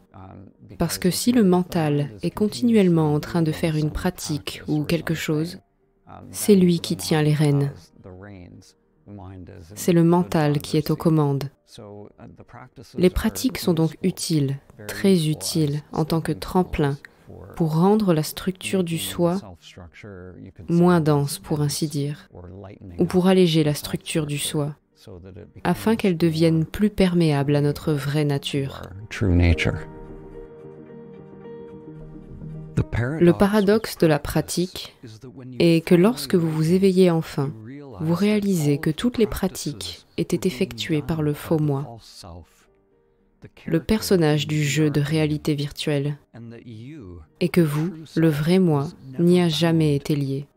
Parce que si le mental est continuellement en train de faire une pratique ou quelque chose, c'est lui qui tient les rênes. C'est le mental qui est aux commandes. Les pratiques sont donc utiles, très utiles, en tant que tremplin pour rendre la structure du soi moins dense, pour ainsi dire, ou pour alléger la structure du soi, afin qu'elle devienne plus perméable à notre vraie nature. Le paradoxe de la pratique est que lorsque vous vous éveillez enfin, vous réalisez que toutes les pratiques étaient effectuées par le faux moi, le personnage du jeu de réalité virtuelle, et que vous, le vrai moi, n'y a jamais été lié.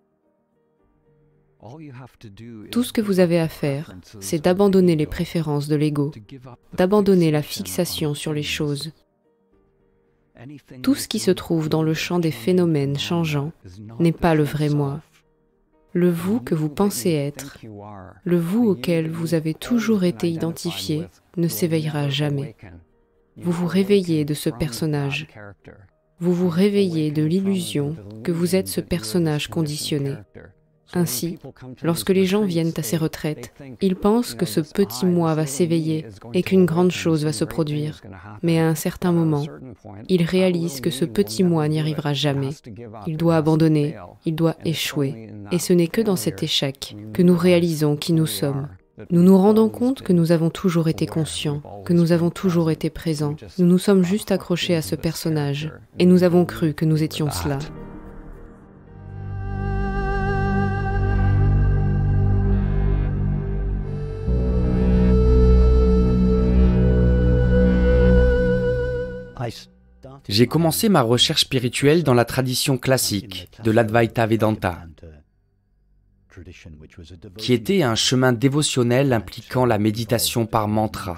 Tout ce que vous avez à faire, c'est d'abandonner les préférences de l'ego, d'abandonner la fixation sur les choses. Tout ce qui se trouve dans le champ des phénomènes changeants n'est pas le vrai moi. Le vous que vous pensez être, le vous auquel vous avez toujours été identifié, ne s'éveillera jamais. Vous vous réveillez de ce personnage. Vous vous réveillez de l'illusion que vous êtes ce personnage conditionné. Ainsi, lorsque les gens viennent à ces retraites, ils pensent que ce petit moi va s'éveiller et qu'une grande chose va se produire. Mais à un certain moment, ils réalisent que ce petit moi n'y arrivera jamais. Il doit abandonner, il doit échouer. Et ce n'est que dans cet échec que nous réalisons qui nous sommes. Nous nous rendons compte que nous avons toujours été conscients, que nous avons toujours été présents. Nous nous sommes juste accrochés à ce personnage et nous avons cru que nous étions cela. J'ai commencé ma recherche spirituelle dans la tradition classique de l'Advaita Vedanta, qui était un chemin dévotionnel impliquant la méditation par mantra,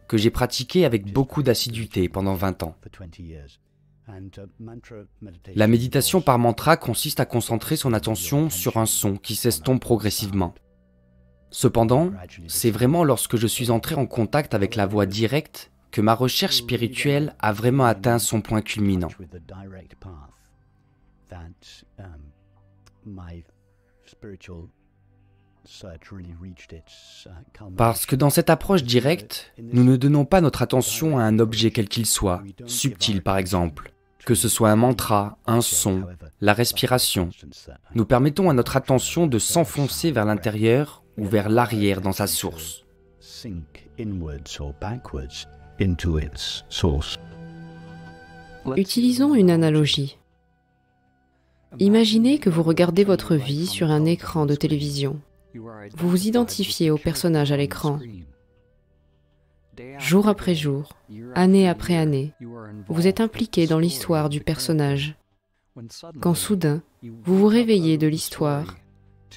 que j'ai pratiqué avec beaucoup d'assiduité pendant 20 ans. La méditation par mantra consiste à concentrer son attention sur un son qui s'estompe progressivement. Cependant, c'est vraiment lorsque je suis entré en contact avec la voix directe que ma recherche spirituelle a vraiment atteint son point culminant. Parce que dans cette approche directe, nous ne donnons pas notre attention à un objet quel qu'il soit, subtil par exemple, que ce soit un mantra, un son, la respiration. Nous permettons à notre attention de s'enfoncer vers l'intérieur ou vers l'arrière dans sa source. Utilisons une analogie. Imaginez que vous regardez votre vie sur un écran de télévision. Vous vous identifiez au personnage à l'écran. Jour après jour, année après année, vous êtes impliqué dans l'histoire du personnage. Quand soudain, vous vous réveillez de l'histoire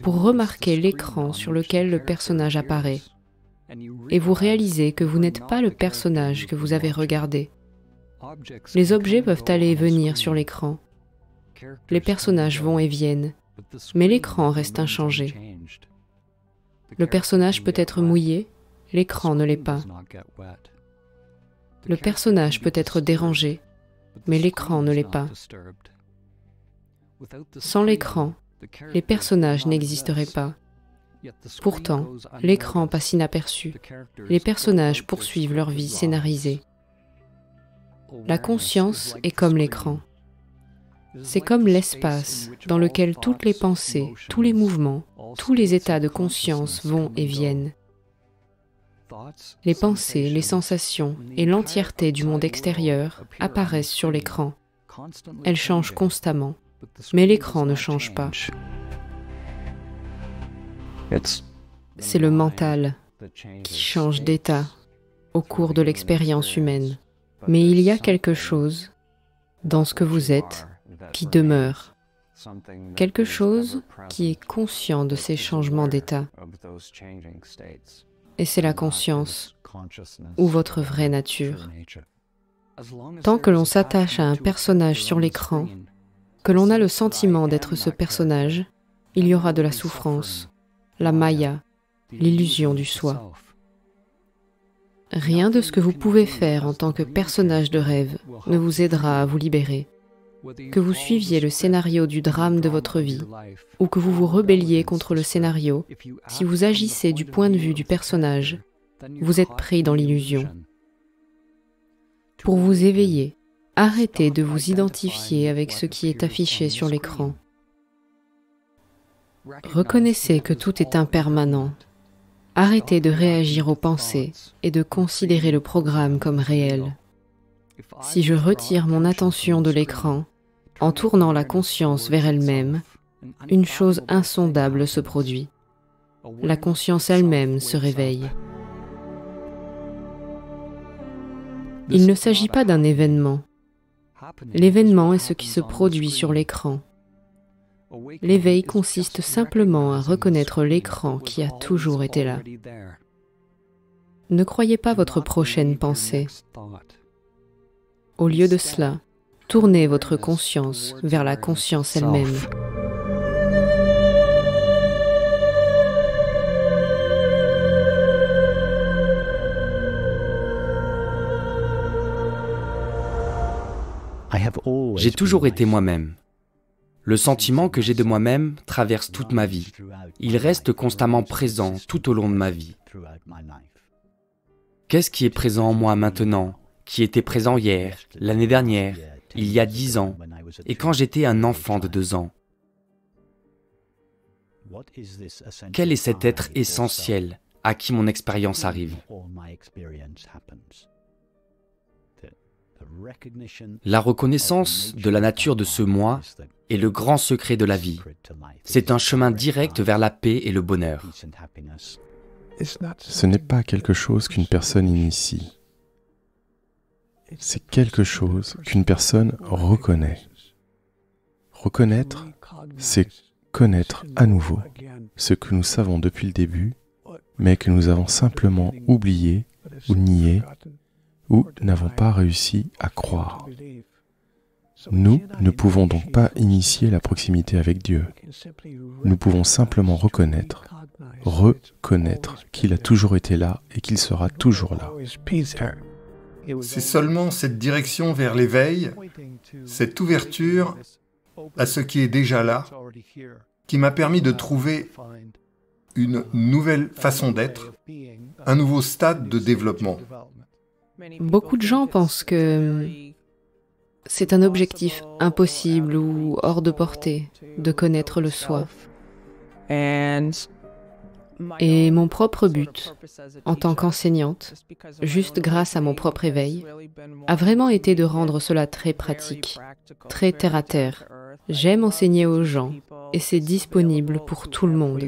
pour remarquer l'écran sur lequel le personnage apparaît. Et vous réalisez que vous n'êtes pas le personnage que vous avez regardé. Les objets peuvent aller et venir sur l'écran. Les personnages vont et viennent, mais l'écran reste inchangé. Le personnage peut être mouillé, l'écran ne l'est pas. Le personnage peut être dérangé, mais l'écran ne l'est pas. Sans l'écran, les personnages n'existeraient pas. Pourtant, l'écran passe inaperçu. Les personnages poursuivent leur vie scénarisée. La conscience est comme l'écran. C'est comme l'espace dans lequel toutes les pensées, tous les mouvements, tous les états de conscience vont et viennent. Les pensées, les sensations et l'entièreté du monde extérieur apparaissent sur l'écran. Elles changent constamment, mais l'écran ne change pas. C'est le mental qui change d'état au cours de l'expérience humaine. Mais il y a quelque chose dans ce que vous êtes qui demeure. Quelque chose qui est conscient de ces changements d'état. Et c'est la conscience, ou votre vraie nature. Tant que l'on s'attache à un personnage sur l'écran, que l'on a le sentiment d'être ce personnage, il y aura de la souffrance, la maya, l'illusion du soi. Rien de ce que vous pouvez faire en tant que personnage de rêve ne vous aidera à vous libérer. Que vous suiviez le scénario du drame de votre vie, ou que vous vous rebelliez contre le scénario, si vous agissez du point de vue du personnage, vous êtes pris dans l'illusion. Pour vous éveiller, arrêtez de vous identifier avec ce qui est affiché sur l'écran. Reconnaissez que tout est impermanent. Arrêtez de réagir aux pensées et de considérer le programme comme réel. Si je retire mon attention de l'écran, en tournant la conscience vers elle-même, une chose insondable se produit. La conscience elle-même se réveille. Il ne s'agit pas d'un événement. L'événement est ce qui se produit sur l'écran. L'éveil consiste simplement à reconnaître l'écran qui a toujours été là. Ne croyez pas votre prochaine pensée. Au lieu de cela, tournez votre conscience vers la conscience elle-même. J'ai toujours été moi-même. Le sentiment que j'ai de moi-même traverse toute ma vie. Il reste constamment présent tout au long de ma vie. Qu'est-ce qui est présent en moi maintenant, qui était présent hier, l'année dernière, il y a 10 ans, et quand j'étais un enfant de 2 ans? Quel est cet être essentiel à qui mon expérience arrive? La reconnaissance de la nature de ce moi est le grand secret de la vie. C'est un chemin direct vers la paix et le bonheur. Ce n'est pas quelque chose qu'une personne initie. C'est quelque chose qu'une personne reconnaît. Reconnaître, c'est connaître à nouveau ce que nous savons depuis le début, mais que nous avons simplement oublié ou nié ou n'avons pas réussi à croire. Nous ne pouvons donc pas initier la proximité avec Dieu. Nous pouvons simplement reconnaître qu'il a toujours été là et qu'il sera toujours là. C'est seulement cette direction vers l'éveil, cette ouverture à ce qui est déjà là, qui m'a permis de trouver une nouvelle façon d'être, un nouveau stade de développement. Beaucoup de gens pensent que c'est un objectif impossible ou hors de portée de connaître le soi. Et mon propre but, en tant qu'enseignante, juste grâce à mon propre éveil, a vraiment été de rendre cela très pratique, très terre-à-terre. J'aime enseigner aux gens et c'est disponible pour tout le monde.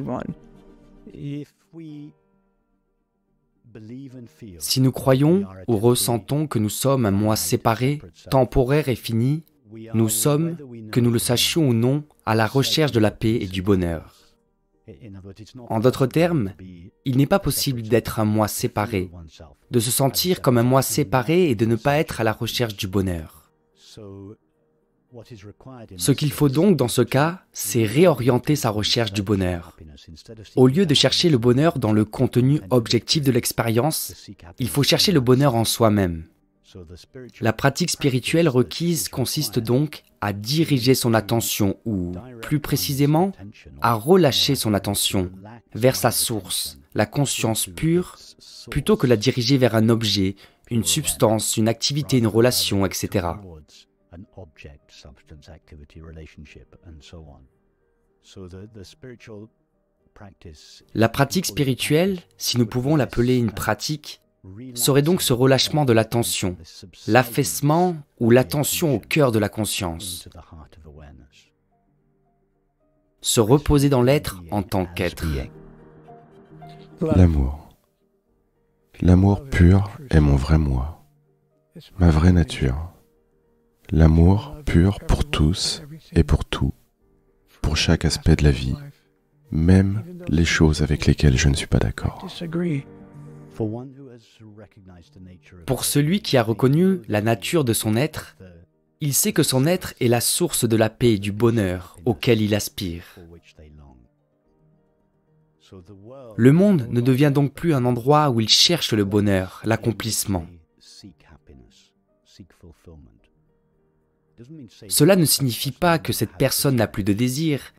Si nous croyons ou ressentons que nous sommes un moi séparé, temporaire et fini, nous sommes, que nous le sachions ou non, à la recherche de la paix et du bonheur. En d'autres termes, il n'est pas possible d'être un moi séparé, de se sentir comme un moi séparé et de ne pas être à la recherche du bonheur. Ce qu'il faut donc dans ce cas, c'est réorienter sa recherche du bonheur. Au lieu de chercher le bonheur dans le contenu objectif de l'expérience, il faut chercher le bonheur en soi-même. La pratique spirituelle requise consiste donc à diriger son attention ou, plus précisément, à relâcher son attention vers sa source, la conscience pure, plutôt que la diriger vers un objet, une substance, une activité, une relation, etc. La pratique spirituelle, si nous pouvons l'appeler une pratique, serait donc ce relâchement de l'attention, l'affaissement ou l'attention au cœur de la conscience. Se reposer dans l'être en tant qu'être. L'amour. L'amour pur est mon vrai moi, ma vraie nature. L'amour pur pour tous et pour tout, pour chaque aspect de la vie, même les choses avec lesquelles je ne suis pas d'accord. Pour celui qui a reconnu la nature de son être, il sait que son être est la source de la paix et du bonheur auquel il aspire. Le monde ne devient donc plus un endroit où il cherche le bonheur, l'accomplissement. Cela ne signifie pas que cette personne n'a plus de désirs,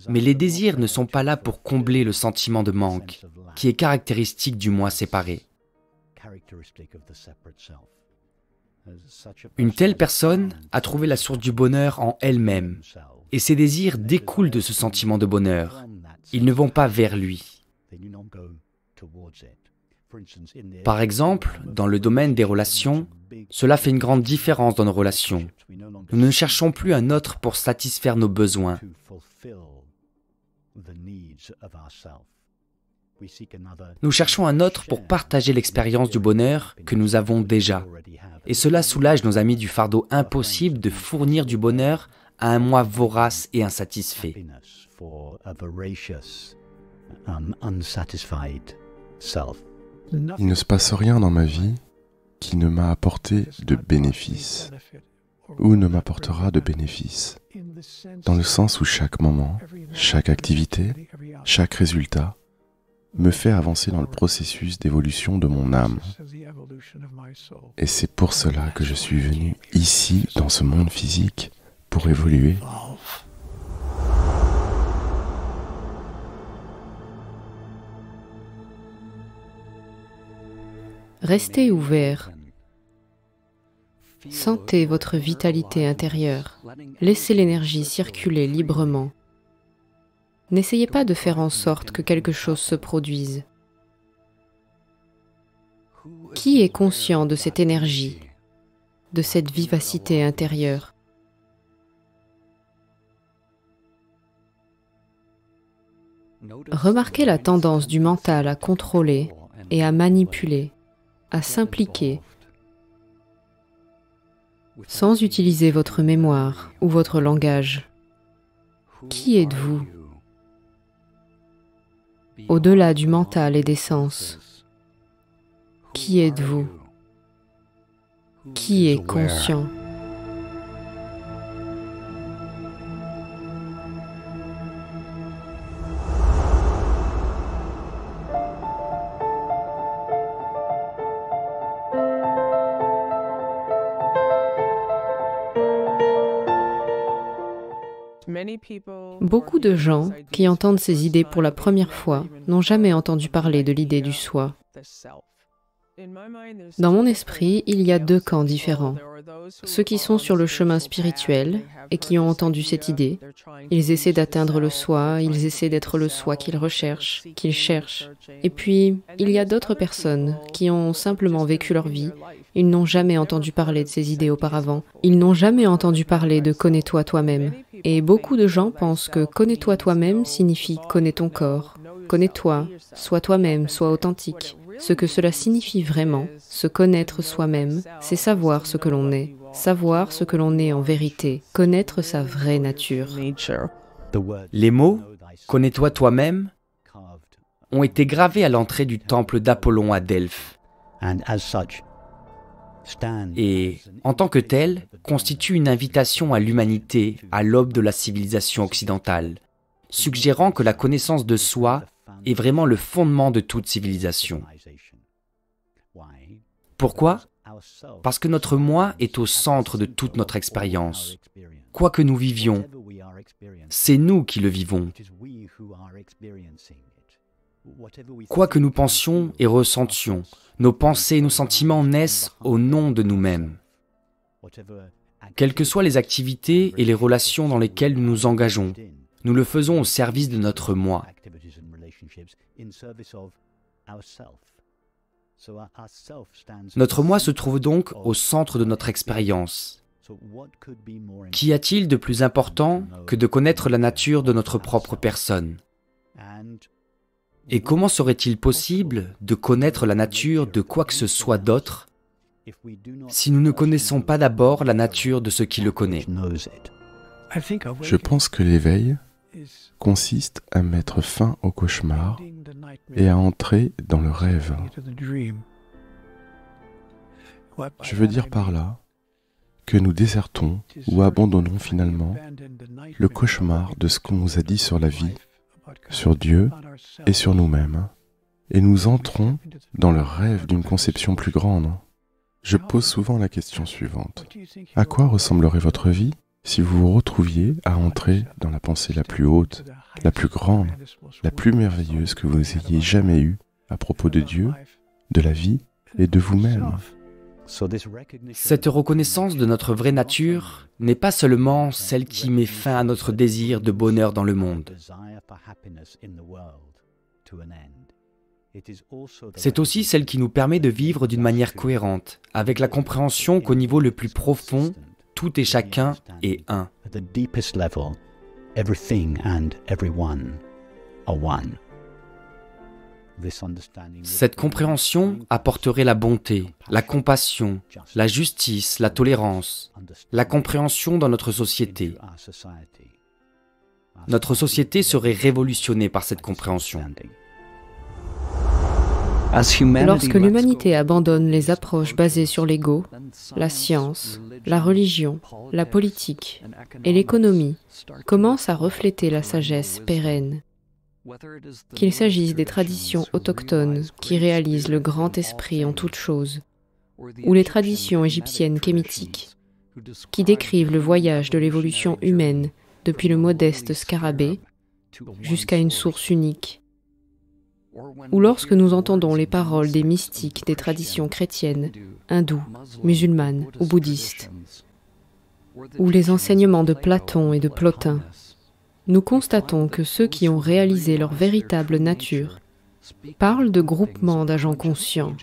mais les désirs ne sont pas là pour combler le sentiment de manque, qui est caractéristique du moi séparé. Une telle personne a trouvé la source du bonheur en elle-même, et ses désirs découlent de ce sentiment de bonheur. Ils ne vont pas vers lui. Par exemple, dans le domaine des relations, cela fait une grande différence dans nos relations. Nous ne cherchons plus un autre pour satisfaire nos besoins. Nous cherchons un autre pour partager l'expérience du bonheur que nous avons déjà. Et cela soulage nos amis du fardeau impossible de fournir du bonheur à un moi vorace et insatisfait. Il ne se passe rien dans ma vie qui ne m'a apporté de bénéfices ou ne m'apportera de bénéfices, dans le sens où chaque moment, chaque activité, chaque résultat me fait avancer dans le processus d'évolution de mon âme. Et c'est pour cela que je suis venu ici, dans ce monde physique, pour évoluer. Restez ouvert. Sentez votre vitalité intérieure. Laissez l'énergie circuler librement. N'essayez pas de faire en sorte que quelque chose se produise. Qui est conscient de cette énergie, de cette vivacité intérieure? Remarquez la tendance du mental à contrôler et à manipuler, à s'impliquer, sans utiliser votre mémoire ou votre langage. Qui êtes-vous? Au-delà du mental et des sens, qui êtes-vous? Qui est conscient? Beaucoup de gens qui entendent ces idées pour la première fois n'ont jamais entendu parler de l'idée du soi. Dans mon esprit, il y a deux camps différents. Ceux qui sont sur le chemin spirituel et qui ont entendu cette idée, ils essaient d'atteindre le soi, ils essaient d'être le soi qu'ils recherchent, qu'ils cherchent. Et puis, il y a d'autres personnes qui ont simplement vécu leur vie. Ils n'ont jamais entendu parler de ces idées auparavant. Ils n'ont jamais entendu parler de « connais-toi toi-même ». Et beaucoup de gens pensent que « connais-toi toi-même » signifie « connais ton corps ». Connais-toi, sois toi-même, sois authentique. Ce que cela signifie vraiment, se connaître soi-même, c'est savoir ce que l'on est, savoir ce que l'on est en vérité, connaître sa vraie nature. Les mots « connais-toi toi-même » ont été gravés à l'entrée du temple d'Apollon à Delphes. Et, en tant que tel, constitue une invitation à l'humanité à l'aube de la civilisation occidentale, suggérant que la connaissance de soi est vraiment le fondement de toute civilisation. Pourquoi? Parce que notre moi est au centre de toute notre expérience. Quoi que nous vivions, c'est nous qui le vivons. Quoi que nous pensions et ressentions, nos pensées et nos sentiments naissent au nom de nous-mêmes. Quelles que soient les activités et les relations dans lesquelles nous nous engageons, nous le faisons au service de notre moi. Notre moi se trouve donc au centre de notre expérience. Qu'y a-t-il de plus important que de connaître la nature de notre propre personne? Et comment serait-il possible de connaître la nature de quoi que ce soit d'autre si nous ne connaissons pas d'abord la nature de ce qui le connaît? Je pense que l'éveil consiste à mettre fin au cauchemar et à entrer dans le rêve. Je veux dire par là que nous désertons ou abandonnons finalement le cauchemar de ce qu'on nous a dit sur la vie, sur Dieu et sur nous-mêmes, et nous entrons dans le rêve d'une conception plus grande. Je pose souvent la question suivante. À quoi ressemblerait votre vie si vous vous retrouviez à entrer dans la pensée la plus haute, la plus grande, la plus merveilleuse que vous ayez jamais eue à propos de Dieu, de la vie et de vous-même? Cette reconnaissance de notre vraie nature n'est pas seulement celle qui met fin à notre désir de bonheur dans le monde. C'est aussi celle qui nous permet de vivre d'une manière cohérente, avec la compréhension qu'au niveau le plus profond, tout et chacun est un. Cette compréhension apporterait la bonté, la compassion, la justice, la tolérance, la compréhension dans notre société. Notre société serait révolutionnée par cette compréhension. Lorsque l'humanité abandonne les approches basées sur l'ego, la science, la religion, la politique et l'économie commencent à refléter la sagesse pérenne, qu'il s'agisse des traditions autochtones qui réalisent le grand esprit en toutes choses, ou les traditions égyptiennes kémitiques qui décrivent le voyage de l'évolution humaine depuis le modeste scarabée jusqu'à une source unique, ou lorsque nous entendons les paroles des mystiques des traditions chrétiennes, hindoues, musulmanes ou bouddhistes, ou les enseignements de Platon et de Plotin, nous constatons que ceux qui ont réalisé leur véritable nature parlent de groupements d'agents conscients,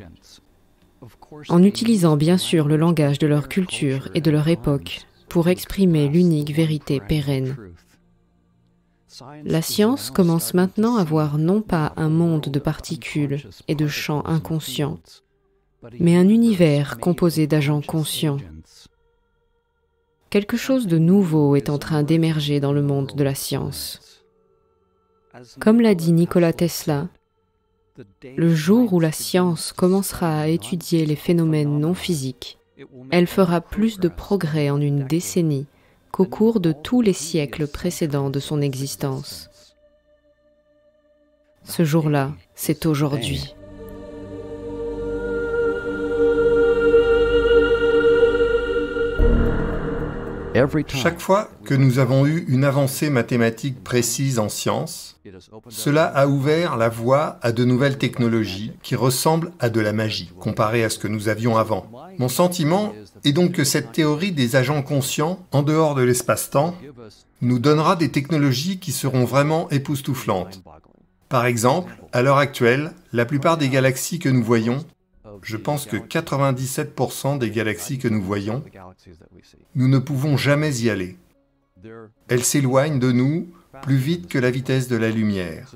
en utilisant bien sûr le langage de leur culture et de leur époque pour exprimer l'unique vérité pérenne. La science commence maintenant à voir non pas un monde de particules et de champs inconscients, mais un univers composé d'agents conscients. Quelque chose de nouveau est en train d'émerger dans le monde de la science. Comme l'a dit Nikola Tesla, le jour où la science commencera à étudier les phénomènes non physiques, elle fera plus de progrès en une décennie qu'au cours de tous les siècles précédents de son existence. Ce jour-là, c'est aujourd'hui. Chaque fois que nous avons eu une avancée mathématique précise en sciences, cela a ouvert la voie à de nouvelles technologies qui ressemblent à de la magie, comparées à ce que nous avions avant. Mon sentiment est donc que cette théorie des agents conscients, en dehors de l'espace-temps, nous donnera des technologies qui seront vraiment époustouflantes. Par exemple, à l'heure actuelle, la plupart des galaxies que nous voyons, je pense que 97% des galaxies que nous voyons, nous ne pouvons jamais y aller. Elles s'éloignent de nous plus vite que la vitesse de la lumière.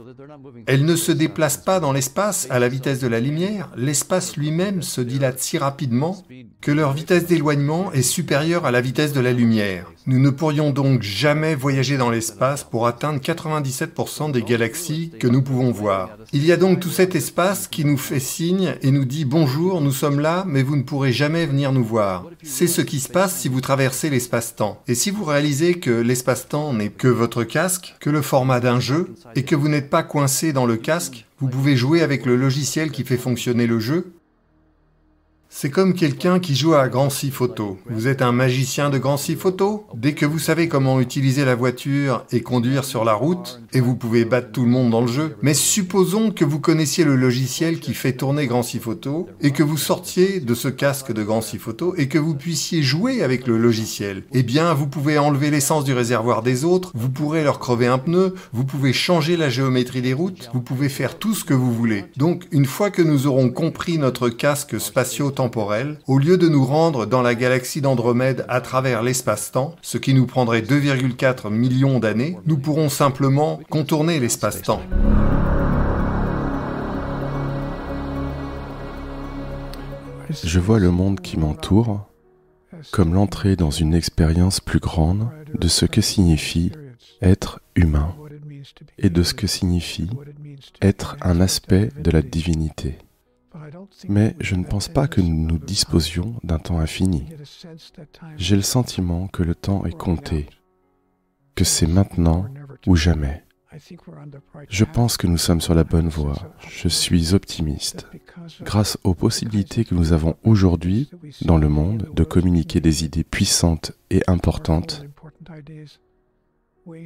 Elles ne se déplacent pas dans l'espace à la vitesse de la lumière, l'espace lui-même se dilate si rapidement que leur vitesse d'éloignement est supérieure à la vitesse de la lumière. Nous ne pourrions donc jamais voyager dans l'espace pour atteindre 97% des galaxies que nous pouvons voir. Il y a donc tout cet espace qui nous fait signe et nous dit « Bonjour, nous sommes là, mais vous ne pourrez jamais venir nous voir ». C'est ce qui se passe si vous traversez l'espace-temps. Et si vous réalisez que l'espace-temps n'est que votre casque, que le format d'un jeu, et que vous n'êtes pas coincé dans le casque, vous pouvez jouer avec le logiciel qui fait fonctionner le jeu. C'est comme quelqu'un qui joue à grand six photo. Vous êtes un magicien de grand six photo. Dès que vous savez comment utiliser la voiture et conduire sur la route, et vous pouvez battre tout le monde dans le jeu. Mais supposons que vous connaissiez le logiciel qui fait tourner grand six photo, et que vous sortiez de ce casque de grand six photo, et que vous puissiez jouer avec le logiciel. Eh bien, vous pouvez enlever l'essence du réservoir des autres, vous pourrez leur crever un pneu, vous pouvez changer la géométrie des routes, vous pouvez faire tout ce que vous voulez. Donc, une fois que nous aurons compris notre casque spatio-temporel, au lieu de nous rendre dans la galaxie d'Andromède à travers l'espace-temps, ce qui nous prendrait 2,4 millions d'années, nous pourrons simplement contourner l'espace-temps. Je vois le monde qui m'entoure comme l'entrée dans une expérience plus grande de ce que signifie être humain et de ce que signifie être un aspect de la divinité. Mais je ne pense pas que nous disposions d'un temps infini. J'ai le sentiment que le temps est compté, que c'est maintenant ou jamais. Je pense que nous sommes sur la bonne voie. Je suis optimiste. Grâce aux possibilités que nous avons aujourd'hui dans le monde de communiquer des idées puissantes et importantes,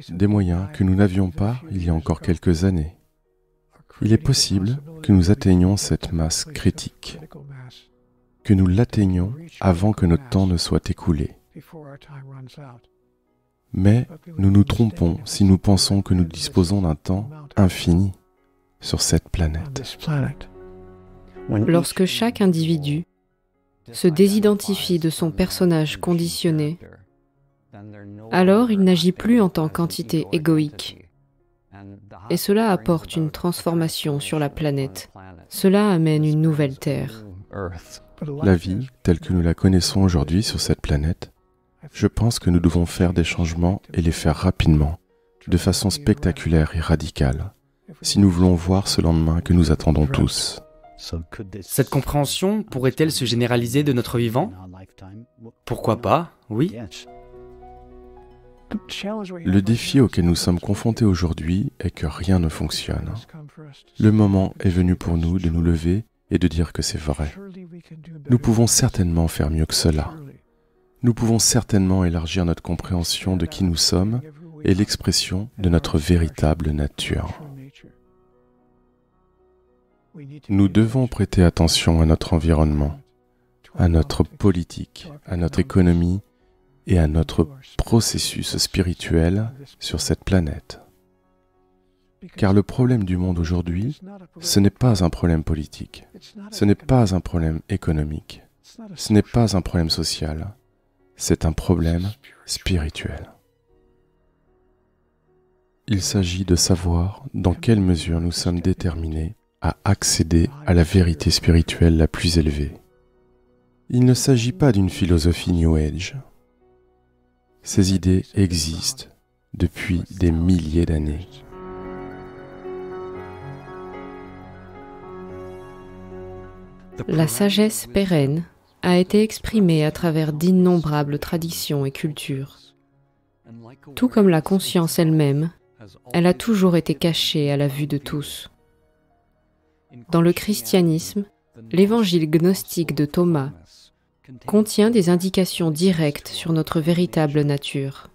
des moyens que nous n'avions pas il y a encore quelques années. Il est possible que nous atteignions cette masse critique, que nous l'atteignions avant que notre temps ne soit écoulé. Mais nous nous trompons si nous pensons que nous disposons d'un temps infini sur cette planète. Lorsque chaque individu se désidentifie de son personnage conditionné, alors il n'agit plus en tant qu'entité égoïque. Et cela apporte une transformation sur la planète. Cela amène une nouvelle Terre. La vie, telle que nous la connaissons aujourd'hui sur cette planète, je pense que nous devons faire des changements et les faire rapidement, de façon spectaculaire et radicale, si nous voulons voir ce lendemain que nous attendons tous. Cette compréhension pourrait-elle se généraliser de notre vivant? Pourquoi pas, oui. Le défi auquel nous sommes confrontés aujourd'hui est que rien ne fonctionne. Le moment est venu pour nous de nous lever et de dire que c'est vrai. Nous pouvons certainement faire mieux que cela. Nous pouvons certainement élargir notre compréhension de qui nous sommes et l'expression de notre véritable nature. Nous devons prêter attention à notre environnement, à notre politique, à notre économie et à notre processus spirituel sur cette planète. Car le problème du monde aujourd'hui, ce n'est pas un problème politique, ce n'est pas un problème économique, ce n'est pas un problème social, c'est un problème spirituel. Il s'agit de savoir dans quelle mesure nous sommes déterminés à accéder à la vérité spirituelle la plus élevée. Il ne s'agit pas d'une philosophie New Age. Ces idées existent depuis des milliers d'années. La sagesse pérenne a été exprimée à travers d'innombrables traditions et cultures. Tout comme la conscience elle-même, elle a toujours été cachée à la vue de tous. Dans le christianisme, l'évangile gnostique de Thomas contient des indications directes sur notre véritable nature.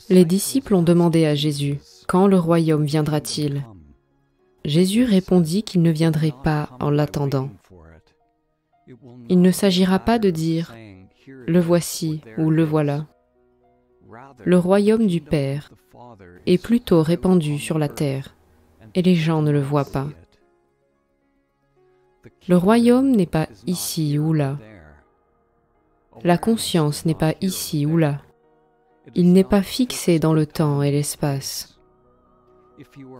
Les disciples ont demandé à Jésus, « Quand le royaume viendra-t-il » Jésus répondit qu'il ne viendrait pas en l'attendant. Il ne s'agira pas de dire « le voici » ou « le voilà ». Le royaume du Père est plutôt répandu sur la terre, et les gens ne le voient pas. Le royaume n'est pas ici ou là. La conscience n'est pas ici ou là. Il n'est pas fixé dans le temps et l'espace.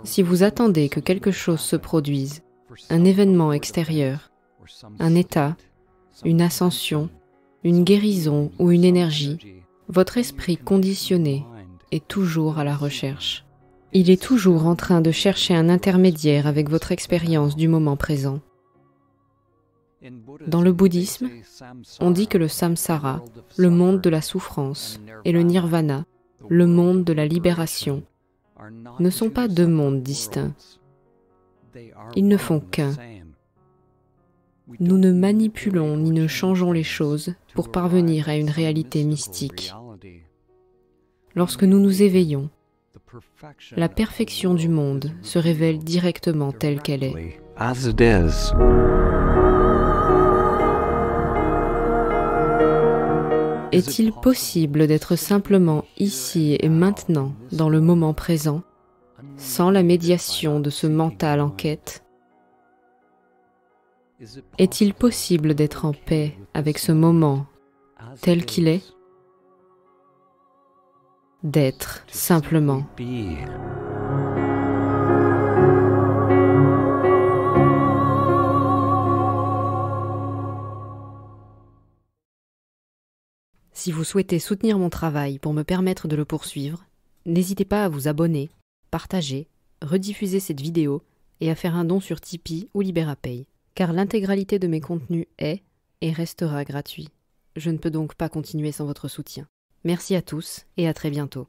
Si vous attendez que quelque chose se produise, un événement extérieur, un état, une ascension, une guérison ou une énergie, votre esprit conditionné est toujours à la recherche. Il est toujours en train de chercher un intermédiaire avec votre expérience du moment présent. Dans le bouddhisme, on dit que le samsara, le monde de la souffrance, et le nirvana, le monde de la libération, ne sont pas deux mondes distincts. Ils ne font qu'un. Nous ne manipulons ni ne changeons les choses pour parvenir à une réalité mystique. Lorsque nous nous éveillons, la perfection du monde se révèle directement telle qu'elle est. Est-il possible d'être simplement ici et maintenant, dans le moment présent, sans la médiation de ce mental en quête? Est-il possible d'être en paix avec ce moment tel qu'il est? D'être simplement. Si vous souhaitez soutenir mon travail pour me permettre de le poursuivre, n'hésitez pas à vous abonner, partager, rediffuser cette vidéo et à faire un don sur Tipeee ou Liberapay, car l'intégralité de mes contenus est et restera gratuit. Je ne peux donc pas continuer sans votre soutien. Merci à tous et à très bientôt.